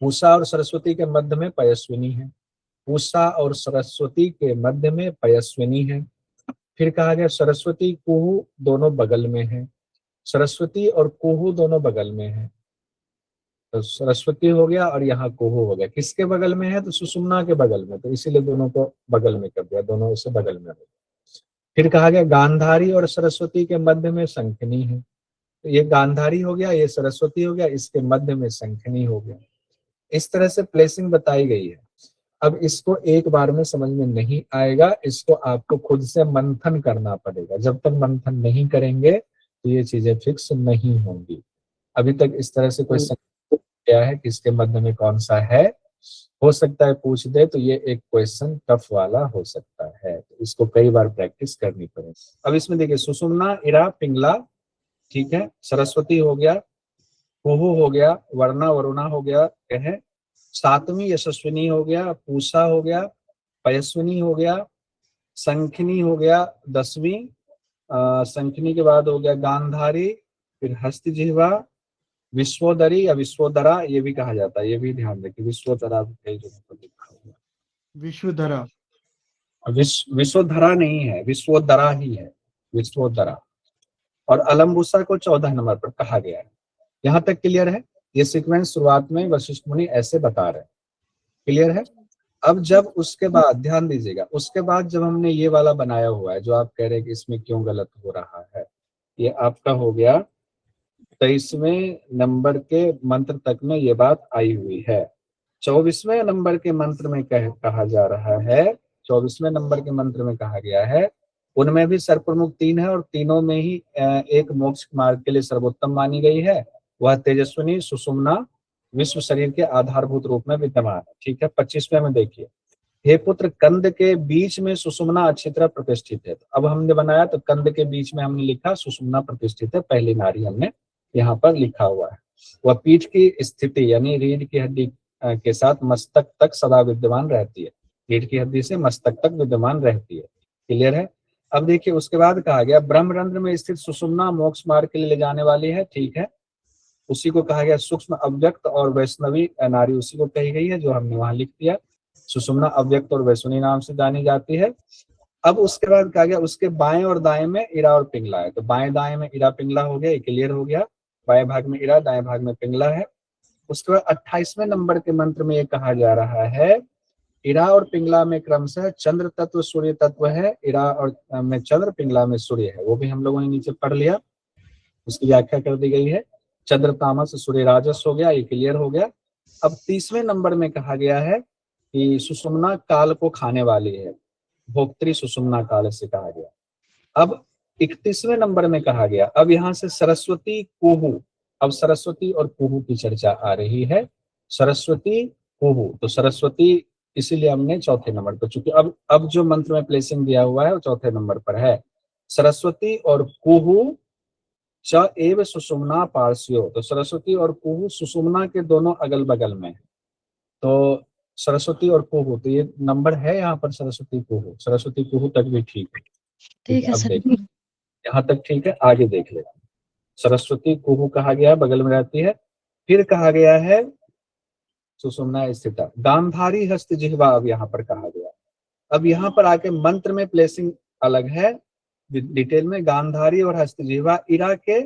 पूषा और सरस्वती के मध्य में पयस्विनी है, पूषा और सरस्वती के मध्य में पयस्विनी है। फिर कहा गया सरस्वती कुहू दोनों बगल में है, सरस्वती और कुहू दोनों बगल में है। तो सरस्वती हो गया और यहाँ कुहू हो गया, किसके बगल में है? तो सुषुम्ना के बगल में, तो इसीलिए दोनों को बगल में कर दिया, दोनों से बगल में हो गया। फिर कहा गया गांधारी और सरस्वती के मध्य में शंखनी है, तो ये गांधारी हो गया, ये सरस्वती हो गया, इसके मध्य में शंखनी हो गया। इस तरह से प्लेसिंग बताई गई है। अब इसको एक बार में समझ में नहीं आएगा, इसको आपको खुद से मंथन करना पड़ेगा। जब तक मंथन नहीं करेंगे तो ये चीजें फिक्स नहीं होंगी। अभी तक इस तरह से कोई क्या है किसके मध्य में कौन सा है, हो सकता है पूछ दे तो ये एक क्वेश्चन टफ वाला हो सकता है, तो इसको कई बार प्रैक्टिस करनी पड़ेगी। अब इसमें देखिए सुषुम्ना, इरा, पिंगला, ठीक है, सरस्वती हो गया, कुहू हो गया, वर्णा वरुणा हो गया, कहे सातवीं यशस्विनी हो गया, पूषा हो गया, पयस्विनी हो गया, शंखिनी हो गया 10वीं, शंखिनी के बाद हो गया गांधारी, फिर हस्तजिह्वा, विश्वोदरी या विश्वोदरा ये भी कहा जाता है, ये भी ध्यान रखिए, विश्वोदरा भी जो लिखा हुआ विश्वधरा। विश्वोधरा नहीं है, विश्वोदरा ही है, विश्वोदरा। और अलम्बुसा को 14 नंबर पर कहा गया है। यहाँ तक क्लियर है? ये सीक्वेंस शुरुआत में वशिष्ठ मुनि ऐसे बता रहे हैं, क्लियर है? अब जब उसके बाद ध्यान दीजिएगा, उसके बाद जब हमने ये वाला बनाया हुआ है जो आप कह रहे हैं कि इसमें क्यों गलत हो रहा है, ये आपका हो गया 23वें नंबर के मंत्र तक में ये बात आई हुई है। 24वें नंबर के मंत्र में कहा जा रहा है, 24वें नंबर के मंत्र में कहा गया है, उनमें भी सर्वप्रमुख 3 है और तीनों में ही एक मोक्ष मार्ग के लिए सर्वोत्तम मानी गई है, वह तेजस्विनी सुषुम्ना विश्व शरीर के आधारभूत रूप में विद्यमान है। ठीक है, 25वें में देखिए, हे पुत्र कंद के बीच में सुषुम्ना अच्छी तरह प्रतिष्ठित है। अब हमने बनाया तो कंद के बीच में हमने लिखा सुषुम्ना प्रतिष्ठित है, पहली नारी हमने यहाँ पर लिखा हुआ है। वह पीठ की स्थिति यानी रीढ़ की हड्डी के साथ मस्तक तक सदा विद्यमान रहती है, रीढ़ की हड्डी से मस्तक तक विद्यमान रहती है, क्लियर है? अब देखिए उसके बाद कहा गया ब्रह्मरंध्र में स्थित सुषुम्ना मोक्ष मार्ग के लिए ले जाने वाली है, ठीक है, उसी को कहा गया सूक्ष्म अव्यक्त और वैष्णवी नारी, उसी को कही गई है जो हमने वहां लिख दिया। सुषुम्ना अव्यक्त और वैष्णवी नाम से जानी जाती है। अब उसके बाद कहा गया उसके बाएं और दाएं में इरा और पिंगला है, तो बाएं दाएं में इरा पिंगला हो गया, ये क्लियर हो गया, बाएं भाग में इरा दाएं भाग में पिंगला है। उसके बाद 28वें नंबर के मंत्र में ये कहा जा रहा है इरा और पिंगला में क्रमशः चंद्र तत्व सूर्य तत्व है, इरा और में चंद्र, पिंगला में सूर्य है, वो भी हम लोगों ने नीचे पढ़ लिया, उसकी व्याख्या कर दी गई है। चंद्र तामस सूर्य राजस हो गया, ये क्लियर हो गया। अब 30वें नंबर में कहा गया है कि सुषुम्ना काल को खाने वाली है, भोक्त्री सुषुम्ना काल से कहा गया। अब 31वें नंबर में कहा गया, अब यहाँ से सरस्वती कुहू, अब सरस्वती और कुहू की चर्चा आ रही है, सरस्वती कुहू, तो सरस्वती इसीलिए हमने चौथे नंबर पर, चूंकि अब जो मंत्र में प्लेसिंग दिया हुआ है वो चौथे नंबर पर है, सरस्वती और कुहू च एव सुषुम्ना पार्श्यो, तो सरस्वती और कुहू सुषुम्ना के दोनों अगल बगल में है, तो सरस्वती और कुहू, तो ये नंबर है यहाँ पर सरस्वती कुहू, सरस्वती कुहू तक भी ठीक है, ठीक है अब सर। देखिए यहाँ तक ठीक है, आगे देख लेते हैं। सरस्वती कुहू कहा गया, बगल में रहती है। फिर कहा गया है सुषुम्ना स्थित गांधारी हस्त जिह्वा, अब यहाँ पर कहा गया, अब यहाँ पर आके मंत्र में प्लेसिंग अलग है, डिटेल में गांधारी और हस्त जिह्वा इरा के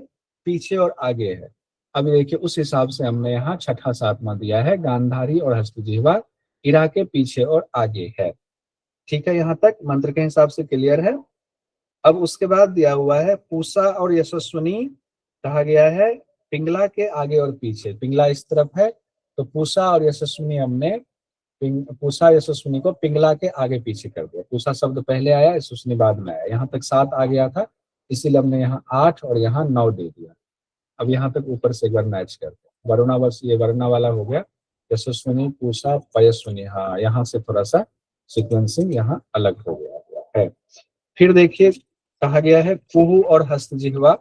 पीछे और आगे है। अब देखिए उस हिसाब से हमने यहाँ छठा सातवां दिया है, गांधारी और हस्त जिह्वा इरा के पीछे और आगे है, ठीक है, यहाँ तक मंत्र के हिसाब से क्लियर है। अब उसके बाद दिया हुआ है पूषा और यशस्विनी, कहा गया है पिंगला के आगे और पीछे, पिंगला इस तरफ है, तो पूषा और यशस्विनी हमने पूषा यशस्विनी को पिंगला के आगे पीछे कर दिया, पूषा शब्द पहले आया, यशस्विनी बाद में आया, यहाँ तक 7 आ गया था, इसीलिए हमने यहाँ 8 और यहाँ 9 दे दिया। अब यहाँ तक ऊपर से एक बार मैच करते हैं, वरुणा बस ये वरुणा वाला हो गया, यशस्विनी पूषा पयस्विनी, हाँ यहाँ से थोड़ा सा सिक्वेंसिंग यहाँ अलग हो गया है। फिर देखिए कहा गया है कुहू और हस्तजिह्वा,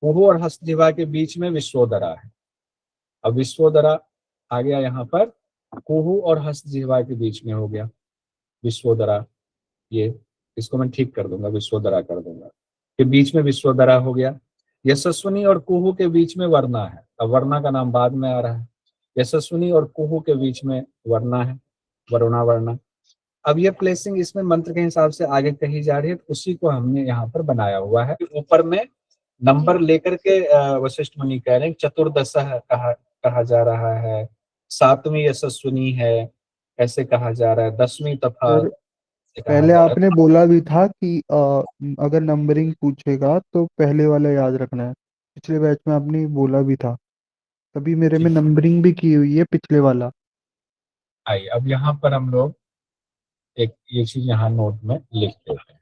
कुहू और हस्तजिह्वा के बीच में विश्वोदरा है। अब विश्वोदरा आ गया यहाँ पर, कुहू और हस्तजिह्वा के बीच में हो गया विश्वोदरा, ये इसको मैं ठीक कर दूंगा, विश्वोदरा कर दूंगा, के बीच में विश्वोदरा हो गया। यशस्विनी और कुहू के बीच में वर्णा है, अब वर्णा का नाम बाद में आ रहा है, यशस्विनी और कुहू के बीच में वर्णा है, वरुणा वर्णा। अब ये प्लेसिंग इसमें मंत्र के हिसाब से आगे कही जा रही है, तो उसी को हमने यहाँ पर बनाया हुआ है। ऊपर में नंबर लेकर के वशिष्ठ मुनि कह रहे हैं चतुर्दश कहा जा रहा है, 7वीं यशस्विनी है ऐसे कहा जा रहा है, 10वीं तथा सर ऐसे कहा पहले जा रहा आपने बोला भी था कि अगर नंबरिंग पूछेगा तो पहले वाला याद रखना है। पिछले बैच में आपने बोला भी था, तभी मेरे में ठीक। नंबरिंग भी की हुई है पिछले वाला। आइए अब यहाँ पर हम लोग एक ये चीज यहाँ नोट में लिख देते हैं।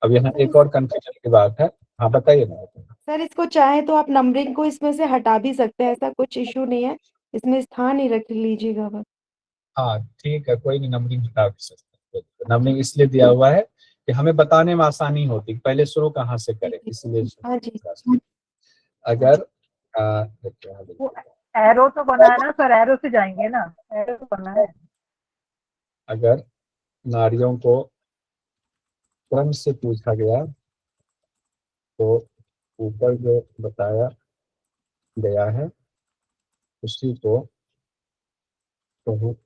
अब यहाँ एक और कंफ्यूजन की बात है। हाँ बताइए ना। सर इसको चाहे तो आप नंबरिंग को इसमें से हटा भी सकते हैं, ऐसा कुछ इशू नहीं है, इसमें स्थान ही रख लीजिएगा बस। हाँ ठीक है, कोई नहीं, नंबरिंग हटा भी सकते हैं। नंबरिंग इसलिए दिया हुआ है कि हमें बताने में आसानी होती, पहले शुरू कहाँ से करें, इसलिए हाँ जी। अगर देखिए, वो एरो तो बना है ना सर, एरो से जाएंगे ना, एरो तो बना है। अगर नारियों को क्रम से पूछा गया तो ऊपर जो बताया गया है उसी को बहुत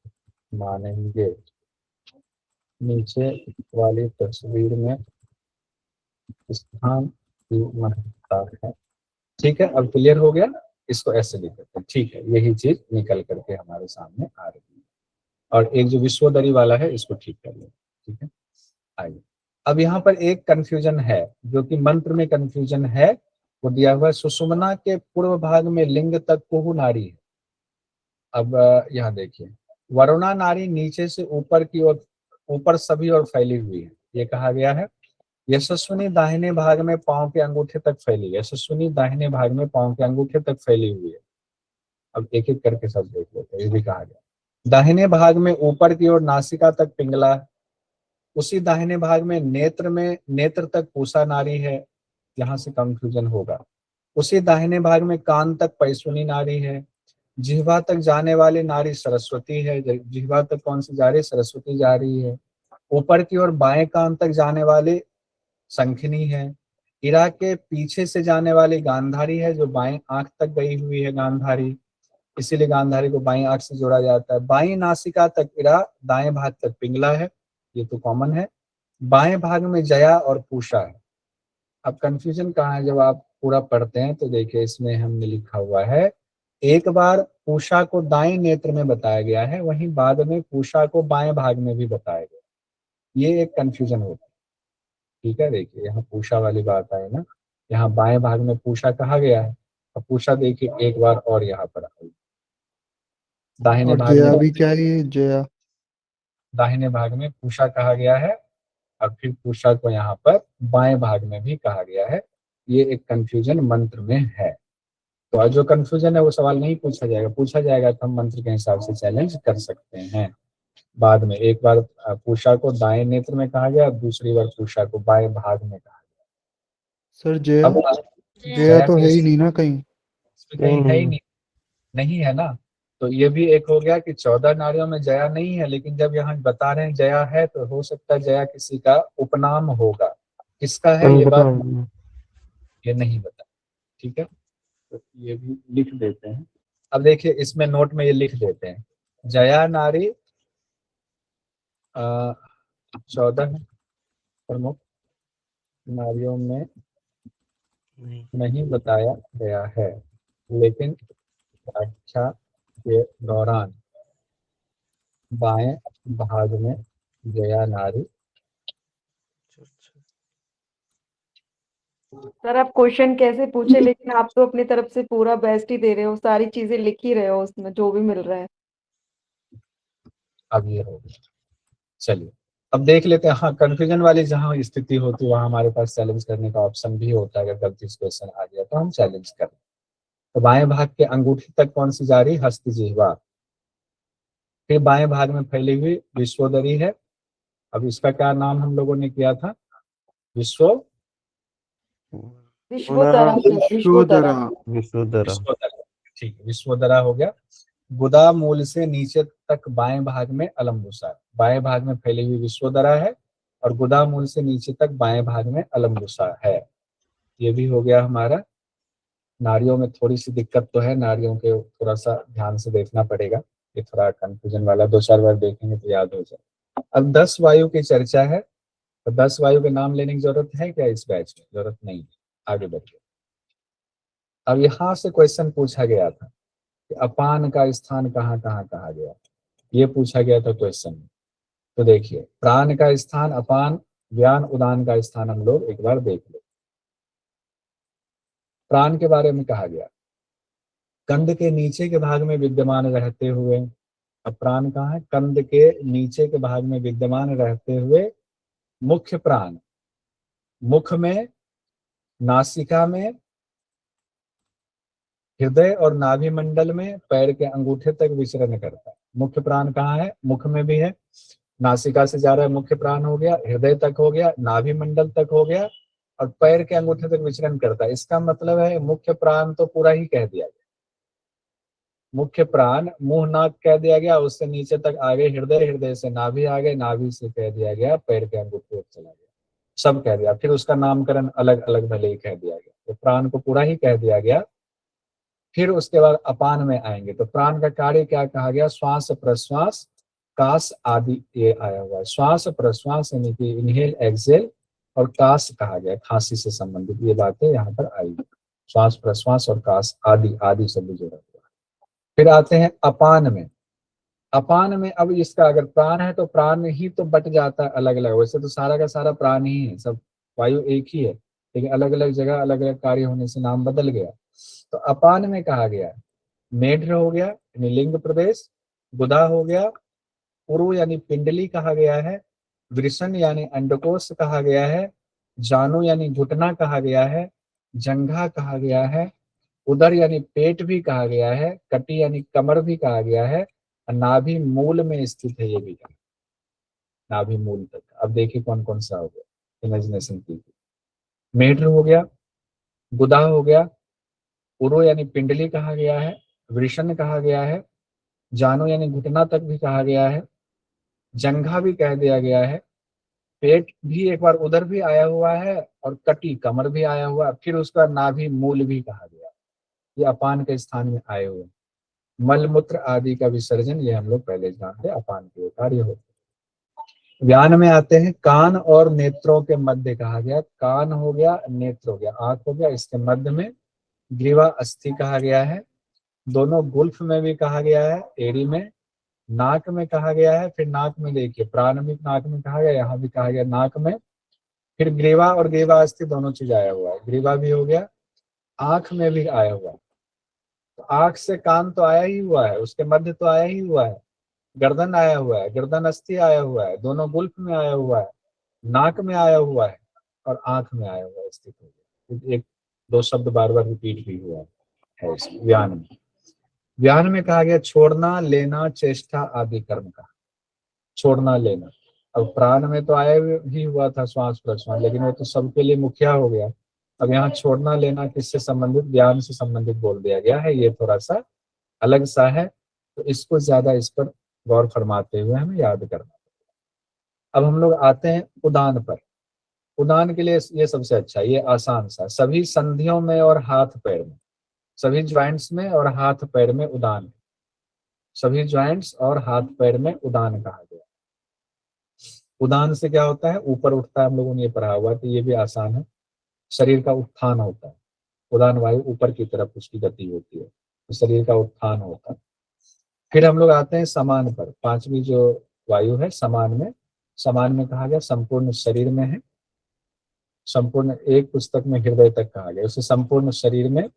मानेंगे। नीचे वाली तस्वीर में स्थान की महत्ता है। ठीक है, अब क्लियर हो गया। इसको ऐसे लिख देते हैं, ठीक है, यही चीज निकल करके हमारे सामने आ रही है। और एक जो विश्वोदरी वाला है इसको ठीक कर लें। ठीक है, आइए अब यहाँ पर एक कंफ्यूजन है, जो कि मंत्र में कंफ्यूजन है, वो दिया हुआ है सुषुम्ना के पूर्व भाग में लिंग तक कुहू नारी है। अब यहाँ देखिए, वरुणा नारी नीचे से ऊपर की ओर, ऊपर सभी ओर फैली हुई है, ये कहा गया है। यशस्विनी दाहिने भाग में पांव के अंगूठे तक फैली है, यशस्विनी दाहिने भाग में पांव के अंगूठे तक फैली हुई है। अब एक एक करके सब देख लेते हैं, ये भी कहा गया। दाहिने भाग में ऊपर की ओर नासिका तक पिंगला है, उसी दाहिने भाग में नेत्र तक पूसा नारी है, यहाँ से कंफ्यूजन होगा। उसी दाहिने भाग में कान तक पैसुनी नारी है, जिह्वा तक जाने वाली नारी सरस्वती है, जिह्वा तक कौन सी जा रही है, सरस्वती जा रही है। ऊपर की ओर बाएं कान तक जाने वाली शंखिनी है। इरा के पीछे से जाने वाली गांधारी है, जो बाएं आंख तक गई हुई है गांधारी, इसीलिए गांधारी को बाएं आंख से जोड़ा जाता है। बाएं नासिका तक इरा, दाएं भाग तक पिंगला है, ये तो कॉमन है। बाएं भाग में जया और पूषा है। अब कंफ्यूजन कहाँ है, जब आप पूरा पढ़ते हैं तो देखिए इसमें हमने लिखा हुआ है, एक बार पूषा को दाएं नेत्र में बताया गया है, वहीं बाद में पूषा को बाएं भाग में भी बताया गया। ये एक कंफ्यूजन होता है। ठीक है, देखिए यहाँ पूषा वाली बात आई ना, यहाँ बाएं भाग में पूषा कहा गया है। अब पूषा देखिए एक बार और यहाँ पर आई, दाहिने और भाग जया में, भी क्या है, ये जया दाहिने भाग में पूषा कहा गया है, और फिर पूषा को यहाँ पर बाएं भाग में भी कहा गया है। ये एक कंफ्यूजन मंत्र में है। तो जो कंफ्यूजन है वो सवाल नहीं पूछा जाएगा, पूछा जाएगा तो हम मंत्र के हिसाब से चैलेंज कर सकते हैं। बाद में एक बार पूषा को दाएं नेत्र में कहा गया, दूसरी बार पूषा को बाएं भाग में कहा सर गया। जया अब जया तो है ही नहीं ना कहीं। इसमें कहीं है ही नहीं, नहीं है ना। तो ये भी एक हो गया कि 14 नारियों में जया नहीं है, लेकिन जब यहाँ बता रहे हैं जया है, तो हो सकता है जया किसी का उपनाम होगा। किसका है ये बात ये नहीं बता। ठीक है, तो ये भी लिख देते हैं। अब देखिए इसमें नोट में ये लिख देते हैं, जया नारी 14 प्रमुख नारियों में नहीं बताया गया है, लेकिन व्याख्या के दौरान बाएं भाग में जया नारी। सर आप क्वेश्चन कैसे पूछे, लेकिन आप तो अपनी तरफ से पूरा बेस्ट ही दे रहे हो, सारी चीजें लिख ही रहे हो उसमें जो भी मिल रहा है। अब ये हो गया, चलिए अब देख लेते हैं। हाँ, कंफ्यूजन वाली जहाँ स्थिति होती है वहां हमारे पास चैलेंज करने का ऑप्शन भी होता है, अगर गलती से क्वेश्चन आ गया तो हम चैलेंज करें। तो बाएं भाग के अंगूठे तक कौन सी जा रही, हस्त जिह्वा। फिर बाएं भाग में फैली हुई विश्वोदरी है। अब इसका क्या नाम हम लोगों ने किया था, विश्वोत्तरा विश्वोदरा। विश्वोदरा। विश्वोदरा। ठीक है, विश्वोदरा हो गया। गुदा मूल से नीचे तक बाएं भाग में अलम्बुसा, बाएं भाग में फैली हुई विश्वोदरा है, और गुदा मूल से नीचे तक बाएं भाग में अलम्बुसा है। ये भी हो गया हमारा। नारियों में थोड़ी सी दिक्कत तो है, नारियों के थोड़ा सा ध्यान से देखना पड़ेगा, ये थोड़ा कंफ्यूजन वाला, 2-4 बार देखेंगे तो याद हो जाए। अब 10 वायु की चर्चा है, तो 10 वायु के नाम लेने की जरूरत है क्या इस बैच में? जरूरत नहीं है, आगे बढ़िए। अब यहाँ से क्वेश्चन पूछा गया था कि अपान का स्थान कहाँ कहाँ कहा गया, ये पूछा गया था क्वेश्चन में। तो देखिए, प्राण का स्थान अपान, व्यान उदान का स्थान हम लोग एक बार देख ले। प्राण के बारे में कहा गया कंध के नीचे के भाग में विद्यमान रहते हुए। अब प्राण कहाँ है? कंध के नीचे के भाग में विद्यमान रहते हुए मुख्य प्राण मुख में, नासिका में, हृदय और नाभि मंडल में, पैर के अंगूठे तक विचरण करता है। मुख्य प्राण कहाँ है? मुख में भी है, नासिका से जा रहा है, मुख्य प्राण हो गया, हृदय तक हो गया, नाभि मंडल तक हो गया, और पैर के अंगूठे तक विचरण करता है। इसका मतलब है मुख्य प्राण तो पूरा ही कह दिया गया। मुख्य प्राण मुंह नाक कह दिया गया, उससे नीचे तक आगे हृदय, हृदय से नाभि आ गए, नाभि से कह दिया गया पैर के अंगूठे तक चला गया, सब कह दिया। फिर उसका नामकरण अलग अलग भले ही कह दिया गया, तो प्राण को पूरा ही कह दिया गया। फिर उसके बाद अपान में आएंगे, तो प्राण का कार्य क्या कहा गया? श्वास प्रश्वास कास आदि ये आया हुआ है। श्वास प्रश्वास यानी कि इनहेल एक्सेल, और कास कहा गया, खांसी से संबंधित ये बातें यहाँ पर आई। श्वास प्रश्वास और कास आदि, आदि शब्द जोड़ा हुआ है। फिर आते हैं अपान में। अपान में अब इसका अगर प्राण है तो प्राण ही तो बट जाता है अलग अलग, वैसे तो सारा का सारा प्राण ही है, सब वायु एक ही है, लेकिन अलग अलग जगह अलग अलग कार्य होने से नाम बदल गया। तो अपान में कहा गया मेढ्र हो गया यानी लिंग प्रदेश, गुदा हो गया, पुरु यानी पिंडली कहा गया है, वृषण यानी अंडकोश कहा गया है, जानु यानी घुटना कहा गया है, जंघा कहा गया है, उदर यानी पेट भी कहा गया है, कटी यानी कमर भी कहा गया है, और नाभि मूल में स्थित है ये भी कहा, नाभि मूल तक। अब देखिए कौन कौन सा हो गया, इमेजिनेशन कीजिए। मेढ्र हो गया, गुदा हो गया, पुरु यानी पिंडली कहा गया है, वृषण कहा गया है, जानु यानी घुटना तक भी कहा गया है, जंघा भी कह दिया गया है, पेट भी एक बार उधर भी आया हुआ है, और कटी कमर भी आया हुआ है, फिर उसका नाभि मूल भी कहा गया। ये अपान के स्थान में आए हुए। मल मूत्र आदि का विसर्जन ये हम लोग पहले जानते, अपान के कार्य होते। व्यान में आते हैं, कान और नेत्रों के मध्य कहा गया, कान हो गया, नेत्र हो गया, आंख हो गया, इसके मध्य में ग्रीवा अस्थि कहा गया है, दोनों गुल्फ में भी कहा गया है, एड़ी में, नाक में कहा गया है। फिर नाक में देखिए, प्राण भी नाक में कहा गया, यहाँ भी कहा गया नाक में। फिर ग्रीवा और ग्रीवा अस्थि दोनों चीज आया हुआ है, ग्रीवा भी हो गया, आंख में भी आया हुआ है। तो आंख से कान तो आया ही हुआ है, उसके मध्य तो आया ही हुआ है, गर्दन आया हुआ है, गर्दन अस्थि आया हुआ है, दोनों गुल्फ में आया हुआ है, नाक में आया हुआ है, और आंख में आया हुआ है, स्थित हो गया। एक दो शब्द बार बार रिपीट भी हुआ है इसमें व्यान में। व्यान में कहा गया छोड़ना, लेना, चेष्टा आदि कर्म का, छोड़ना लेना। अब प्राण में तो आया ही हुआ था श्वास प्रश्वास, लेकिन वो तो सबके लिए मुखिया हो गया। अब यहाँ छोड़ना लेना किससे संबंधित? ज्ञान से संबंधित बोल दिया गया है, ये थोड़ा सा अलग सा है, तो इसको ज्यादा इस पर गौर फरमाते हुए हमें याद करना। अब हम लोग आते हैं उदान पर। उदान के लिए ये सबसे अच्छा, ये आसान सा, सभी संधियों में और हाथ पैर में, सभी ज्वाइंट्स में और हाथ पैर में उदान, सभी ज्वाइंट्स और हाथ पैर में उदान कहा गया। उदान से क्या होता है? ऊपर उठता है, हम लोगों ने ये पढ़ा हुआ, तो ये भी आसान है, शरीर का उत्थान होता है। उदान वायु ऊपर की तरफ उसकी गति होती है, तो शरीर का उत्थान होता है। फिर हम लोग आते हैं समान पर, पांचवी जो वायु है समान में। समान में कहा गया संपूर्ण शरीर में है, संपूर्ण, एक पुस्तक में हृदय तक कहा गया, उसे संपूर्ण शरीर में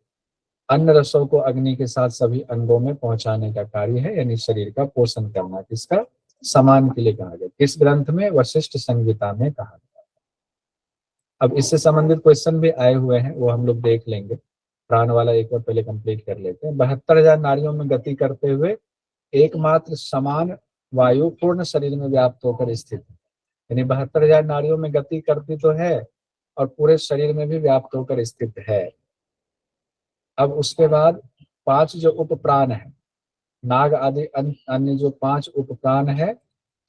अन्न रसों को अग्नि के साथ सभी अंगों में पहुंचाने का कार्य है, यानी शरीर का पोषण करना, किसका? समान के लिए कहा गया। किस ग्रंथ में? वशिष्ठ संहिता में कहा गया। अब इससे संबंधित क्वेश्चन भी आए हुए हैं, वो हम लोग देख लेंगे। प्राण वाला एक बार पहले कंप्लीट कर लेते हैं। 72,000 नाड़ियों में गति करते हुए एकमात्र समान वायु पूर्ण शरीर में व्याप्त होकर स्थित है, यानी 72,000 नाड़ियों में गति करती तो है और पूरे शरीर में भी व्याप्त होकर स्थित है। अब उसके बाद 5 जो उप प्राण है, नाग आदि अन्य जो 5 उप प्राण है,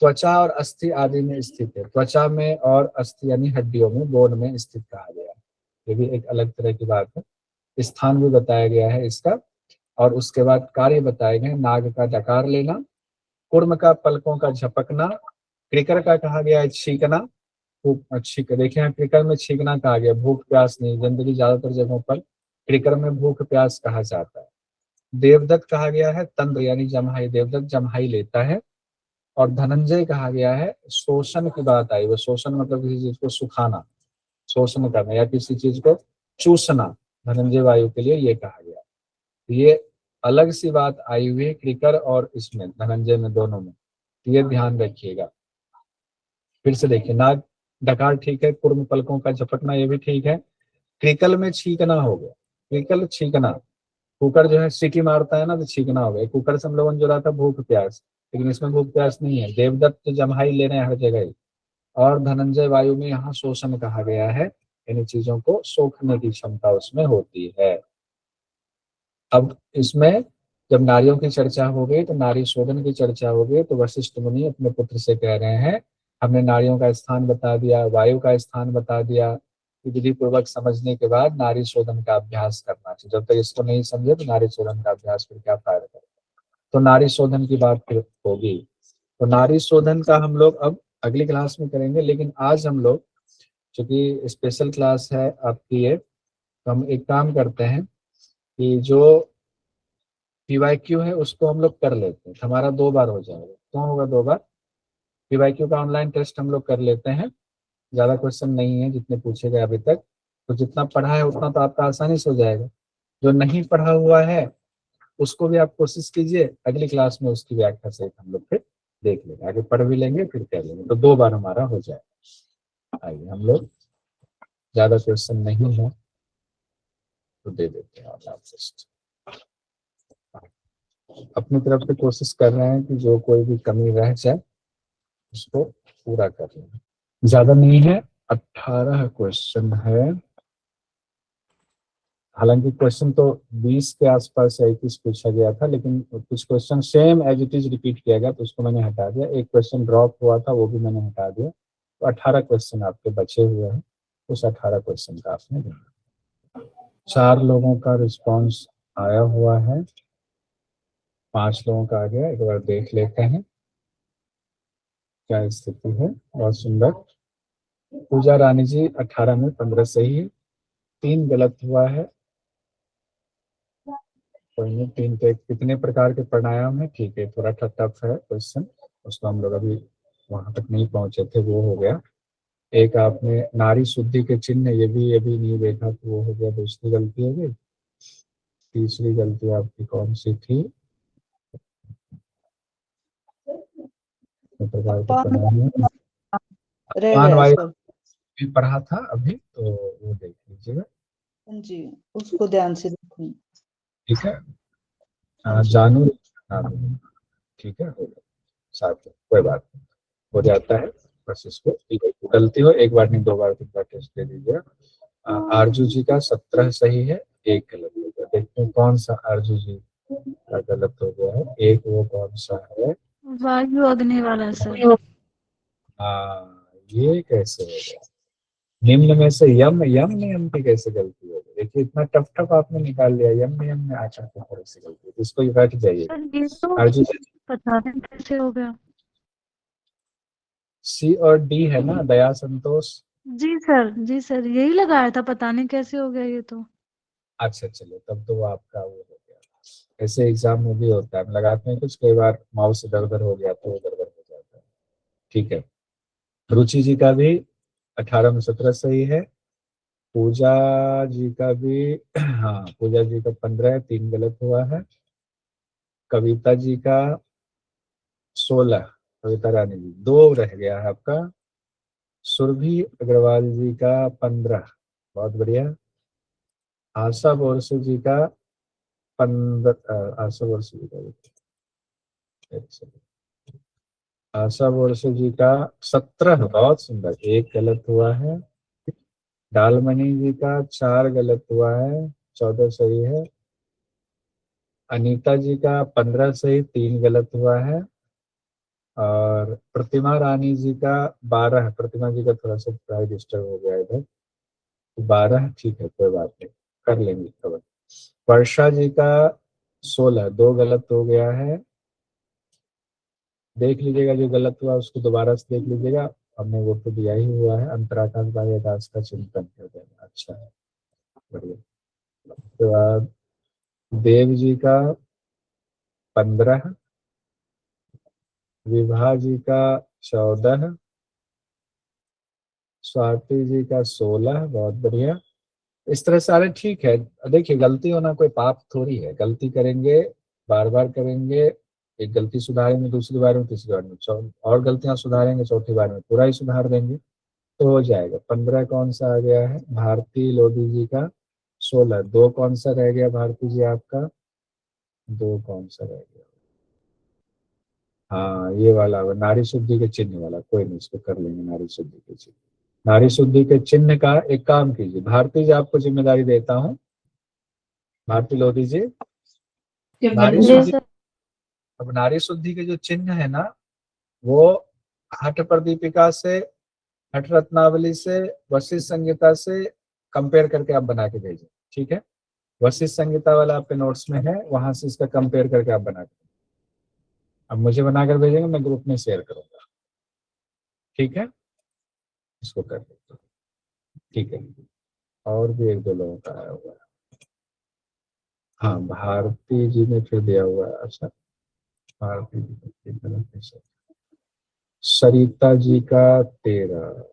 त्वचा और अस्थि आदि में स्थित है। त्वचा में और अस्थि यानी हड्डियों में, बोन में स्थित कहा गया। ये भी एक अलग तरह की बात है। स्थान भी बताया गया है इसका, और उसके बाद कार्य बताए गए। नाग का डकार लेना, कुर्म का पलकों का झपकना, क्रिकर का कहा गया है छींकना। छींक देखिए यहाँ क्रिकर में छींकना कहा गया, भूख प्यास नहीं। जनरली ज्यादातर जगहों पर क्रिकर में भूख प्यास कहा जाता है। देवदत्त कहा गया है तंद्र यानी जम्हाई, देवदत्त जम्हाई लेता है। और धनंजय कहा गया है शोषण की बात आई, वो शोषण मतलब किसी चीज को सुखाना, शोषण करना या किसी चीज को चूसना, धनंजय वायु के लिए ये कहा गया। ये अलग सी बात आई हुई है क्रिकर और इसमें धनंजय में, दोनों में, ये ध्यान रखिएगा। फिर से देखिए, नाग डकार ठीक है, कुर्म पलकों का झपकना ये भी ठीक है। क्रिकल में छींकना हो गया, क्रिकल छींकना, कुकर जो है सीटी मारता है ना तो छींकना हो गया। कुकर से हम लोगों ने जोड़ा था भूख प्यास, लेकिन इसमें भूख प्यास नहीं है। देवदत्त तो जम्हाई ले रहे हैं हर जगह ही। और धनंजय वायु में यहाँ शोषण कहा गया है, इन चीजों को सोखने की क्षमता उसमें होती है। अब इसमें जब नारियों की चर्चा हो गई तो नारी शोधन की चर्चा हो गई, तो वशिष्ठ मुनि अपने पुत्र से कह रहे हैं हमने नारियों का स्थान बता दिया, वायु का स्थान बता दिया, विधि पूर्वक समझने के बाद नारी शोधन का अभ्यास करना चाहिए। जब तक इसको नहीं समझे तो नारी शोधन का अभ्यास फिर क्या फायदा करेगा। तो नारी शोधन की बात फिर होगी। तो नारी शोधन का हम लोग अब अगली क्लास में करेंगे, लेकिन आज हम लोग चूंकि स्पेशल क्लास है आपकी ये, तो हम एक काम करते हैं कि जो पीवाईक्यू है उसको हम लोग कर लेते हैं, हमारा 2 बार हो जाएगा। क्यों होगा 2 बार? पीवाईक्यू का ऑनलाइन टेस्ट हम लोग कर लेते हैं, ज्यादा क्वेश्चन नहीं है जितने पूछे गए अभी तक, तो जितना पढ़ा है उतना तो आपका आसानी से हो जाएगा। जो नहीं पढ़ा हुआ है उसको भी आप कोशिश कीजिए, अगली क्लास में उसकी व्याख्या सहित हम लोग फिर देख लेंगे, आगे पढ़ भी लेंगे फिर कर लेंगे, तो 2 बार हमारा हो जाएगा। आइए हम लोग, ज्यादा क्वेश्चन नहीं है तो दे देते हैं ऑनलाइन टेस्ट। अपनी तरफ से कोशिश कर रहे हैं कि जो कोई भी कमी रह जाए उसको पूरा कर लें। ज्यादा नहीं है, 18 क्वेश्चन है। हालांकि क्वेश्चन तो 20 के आसपास या 21 पूछा गया था, लेकिन कुछ question same as it is repeat किया गया तो उसको मैंने हटा दिया। एक क्वेश्चन ड्रॉप हुआ था वो भी मैंने हटा दिया। तो 18 क्वेश्चन आपके बचे हुए हैं, उस 18 क्वेश्चन का आपने देना। 4 लोगों का रिस्पॉन्स आया हुआ है, 5 लोगों का आ गया। एक बार देख लेते हैं क्या स्थिति है। बहुत सुंदर। पूजा रानी जी 18 में 15 सही है, 3 गलत हुआ है। कोई नहीं, 3 पे कितने प्रकार के प्राणायाम है, ठीक है, थोड़ा टफ है क्वेश्चन, उसको हम लोग अभी वहां तक नहीं पहुंचे थे, वो हो गया। एक आपने नारी शुद्धि के चिन्ह ये भी नहीं देखा तो वो हो गया, दूसरी गलती हो गई। तीसरी गलती आपकी कौन सी थी? कितने प्रकार के पान प्राणायाम रह पान गया वायु सर। भी पढ़ा था अभी, तो वो देख लीजिएगा। हाँ जी, उसको ध्यान से देखूंगी। ठीक है। हाँ जी। जानू नानू, ठीक है, हो गया। साथ में कोई बात नहीं, हो जाता है। बस इसको गलती हो 1 बार नहीं 2 बार 3 बार टेस्ट दे दीजिए। आरजू जी का 17 सही है, 1 गलत हो गया। देखते हैं कौन सा आरजू जी का गलत हो गया है। एक वो कौन सा है? वायु अग्नि वाला सर। ये कैसे हो गया? निम्न में से यम, यम नियम की कैसे गलती हो गई? देखिए इतना टफ टफ आपने निकाल लिया, यम नियम में आचार की तरह से गलती, तो इसको बैठ जाइए। सर ये तो आरजू जी, पता नहीं कैसे हो गया। सी और डी है ना, दया संतोष। जी सर यही लगाया था, पता नहीं कैसे हो गया ये तो। अच्छा चलो, तब तो वो आपका वो हो गया। ऐसे एग्जाम में भी होता है, हम लगाते हैं कुछ, कई बार माउस इधर उधर हो गया तो वो गड़बड़ हो जाता है। ठीक है। रुचि जी का भी 18 में 17 सही है। पूजा जी का भी हाँ, पूजा जी का 15 है, 3 गलत हुआ है। कविता जी का 16, कविता रानी जी 2 रह गया है आपका। सुरभि अग्रवाल जी का 15, बहुत बढ़िया। आशा बोरसे जी का 15, आशा बोरसे जी का, एक सेकंड। आशा बोरसे जी का 17, बहुत सुंदर, 1 गलत हुआ है। डालमणि जी का 4 गलत हुआ है, 14 सही है। अनीता जी का 15 सही, 3 गलत हुआ है। और प्रतिमा रानी जी का 12, प्रतिमा जी का थोड़ा सा प्राय डिस्टर्ब हो गया इधर, तो 12 ठीक है, कोई बात नहीं। कर लेंगे कवर। वर्षा जी का 16, 2 गलत हो गया है, देख लीजिएगा जो गलत हुआ उसको दोबारा से देख लीजिएगा, हमने वो तो दिया ही हुआ है। अंतराकाश बाह्याकाश का चिंतन कर देना, अच्छा है, बढ़िया। उसके बाद देव जी का 15, विभा जी का 14, स्वाति जी का 16, बहुत बढ़िया। इस तरह सारे ठीक है। देखिए गलती होना कोई पाप थोड़ी है, गलती करेंगे, बार बार करेंगे, एक गलती सुधारेंगे, दूसरी बार में, तीसरी बार में, और गलतियां सुधारेंगे, चौथी बार में पूरा ही सुधार देंगे तो हो जाएगा। 15 कौन सा आ गया है? भारती लोधी जी का 16। 2 कौन सा रह गया भारती जी आपका? 2 कौन सा रह गया? हाँ ये वाला नारी शुद्धि के चिन्ह वाला, कोई नहीं, इसको कर लेंगे नारी शुद्धि के चिन्ह। नारी शुद्धि के चिन्ह का एक काम कीजिए, भारती जी आपको जिम्मेदारी देता हूँ, भारती लोधी जी, नारी जी शुद्धि, सर। अब नारी शुद्धि के जो चिन्ह है ना, वो हठ प्रदीपिका से, हठ रत्नावली से, वशिष्ठ संहिता से कंपेयर करके आप बना के भेजें, ठीक है? वशिष्ठ संहिता वाला आपके नोट्स में है, वहां से इसका कंपेयर करके आप बना के, अब मुझे बनाकर भेजेंगे, मैं ग्रुप में शेयर करूंगा, ठीक है? इसको कर देते हैं, ठीक है। और भी 1-2 लोगों का आया हुआ है। हाँ भारती जी ने फिर दिया हुआ है, अच्छा भारती जी, सरिता जी का 13,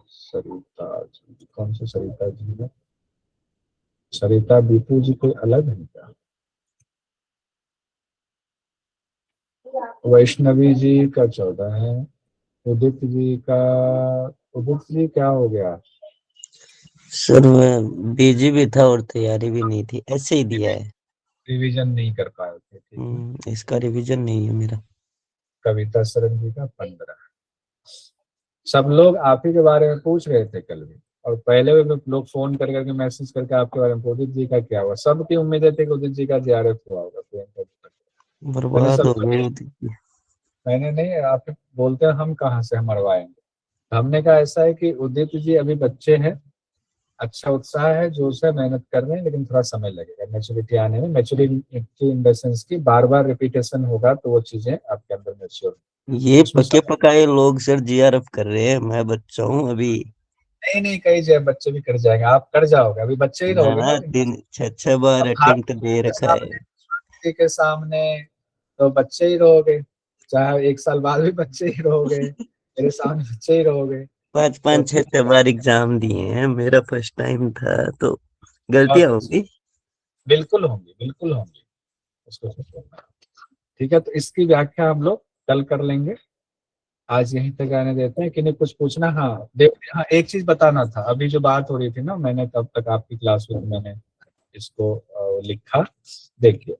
सरिता जी कौन सा सरिता जी है? सरिता बीपू जी कोई अलग है क्या? वैष्णवी जी का 14 है, उदित जी का, उदित जी क्या हो गया? सर मैं बिजी भी था और तैयारी भी नहीं थी, ऐसे ही दिया है। रिवीजन नहीं कर पाए थे, ठीक है। इसका रिवीजन नहीं है मेरा। कविता सरन जी का 15। सब लोग आप ही के बारे में पूछ रहे थे कल भी, और पहले भी लोग फोन कर करके मैसेज करके आपके बारे में, उदित जी का क्या हुआ, सबकी उम्मीदें थी कि उदित जी का JRF हुआ होगा, मैंने बर्बाद हो सबको, गई। मैंने नहीं, आप बोलते हैं हम कहाँ से हम मरवाएंगे, हमने कहा ऐसा है कि उदित जी अभी बच्चे हैं, अच्छा उत्साह है, जोश है, मेहनत कर रहे हैं, लेकिन थोड़ा समय लगेगा मैच्योरिटी आने में। मैच्योरिटी इन द सेंस की बार बार रिपीटेशन होगा तो वो चीजें आपके अंदर मैच्योर, ये उसमें पके समय, पकाए लोग सर जीआरएफ कर रहे हैं, मैं बच्चा हूँ अभी। नहीं नहीं, कई जगह बच्चे भी कर जाएंगे, आप कर जाओगे, अभी बच्चे ही रहोगे ना हाँ अभी। 3-6 बार अब अटेम्प्ट भारती दे के रखा है। सामने, भारती के सामने तो बच्चे ही रहोगे, चाहे 1 साल बाद भी बच्चे ही रहोगे, मेरे सामने बच्चे ही रहोगे, 5-5 तो 6 बार एग्जाम दिए हैं, मेरा फर्स्ट टाइम था तो बहुत गलतियां अच्छा, होंगी। बिल्कुल होंगी, बिल्कुल होंगी, उसको सोचना। ठीक है, तो इसकी व्याख्या हम लोग कल कर लेंगे, आज यहीं तक आने देते हैं कि नहीं कुछ पूछना? हाँ देव, हाँ एक चीज बताना था, अभी जो बात हो रही थी ना, मैंने तब तक आपकी क्लास में मैंने इसको लिखा, देखिए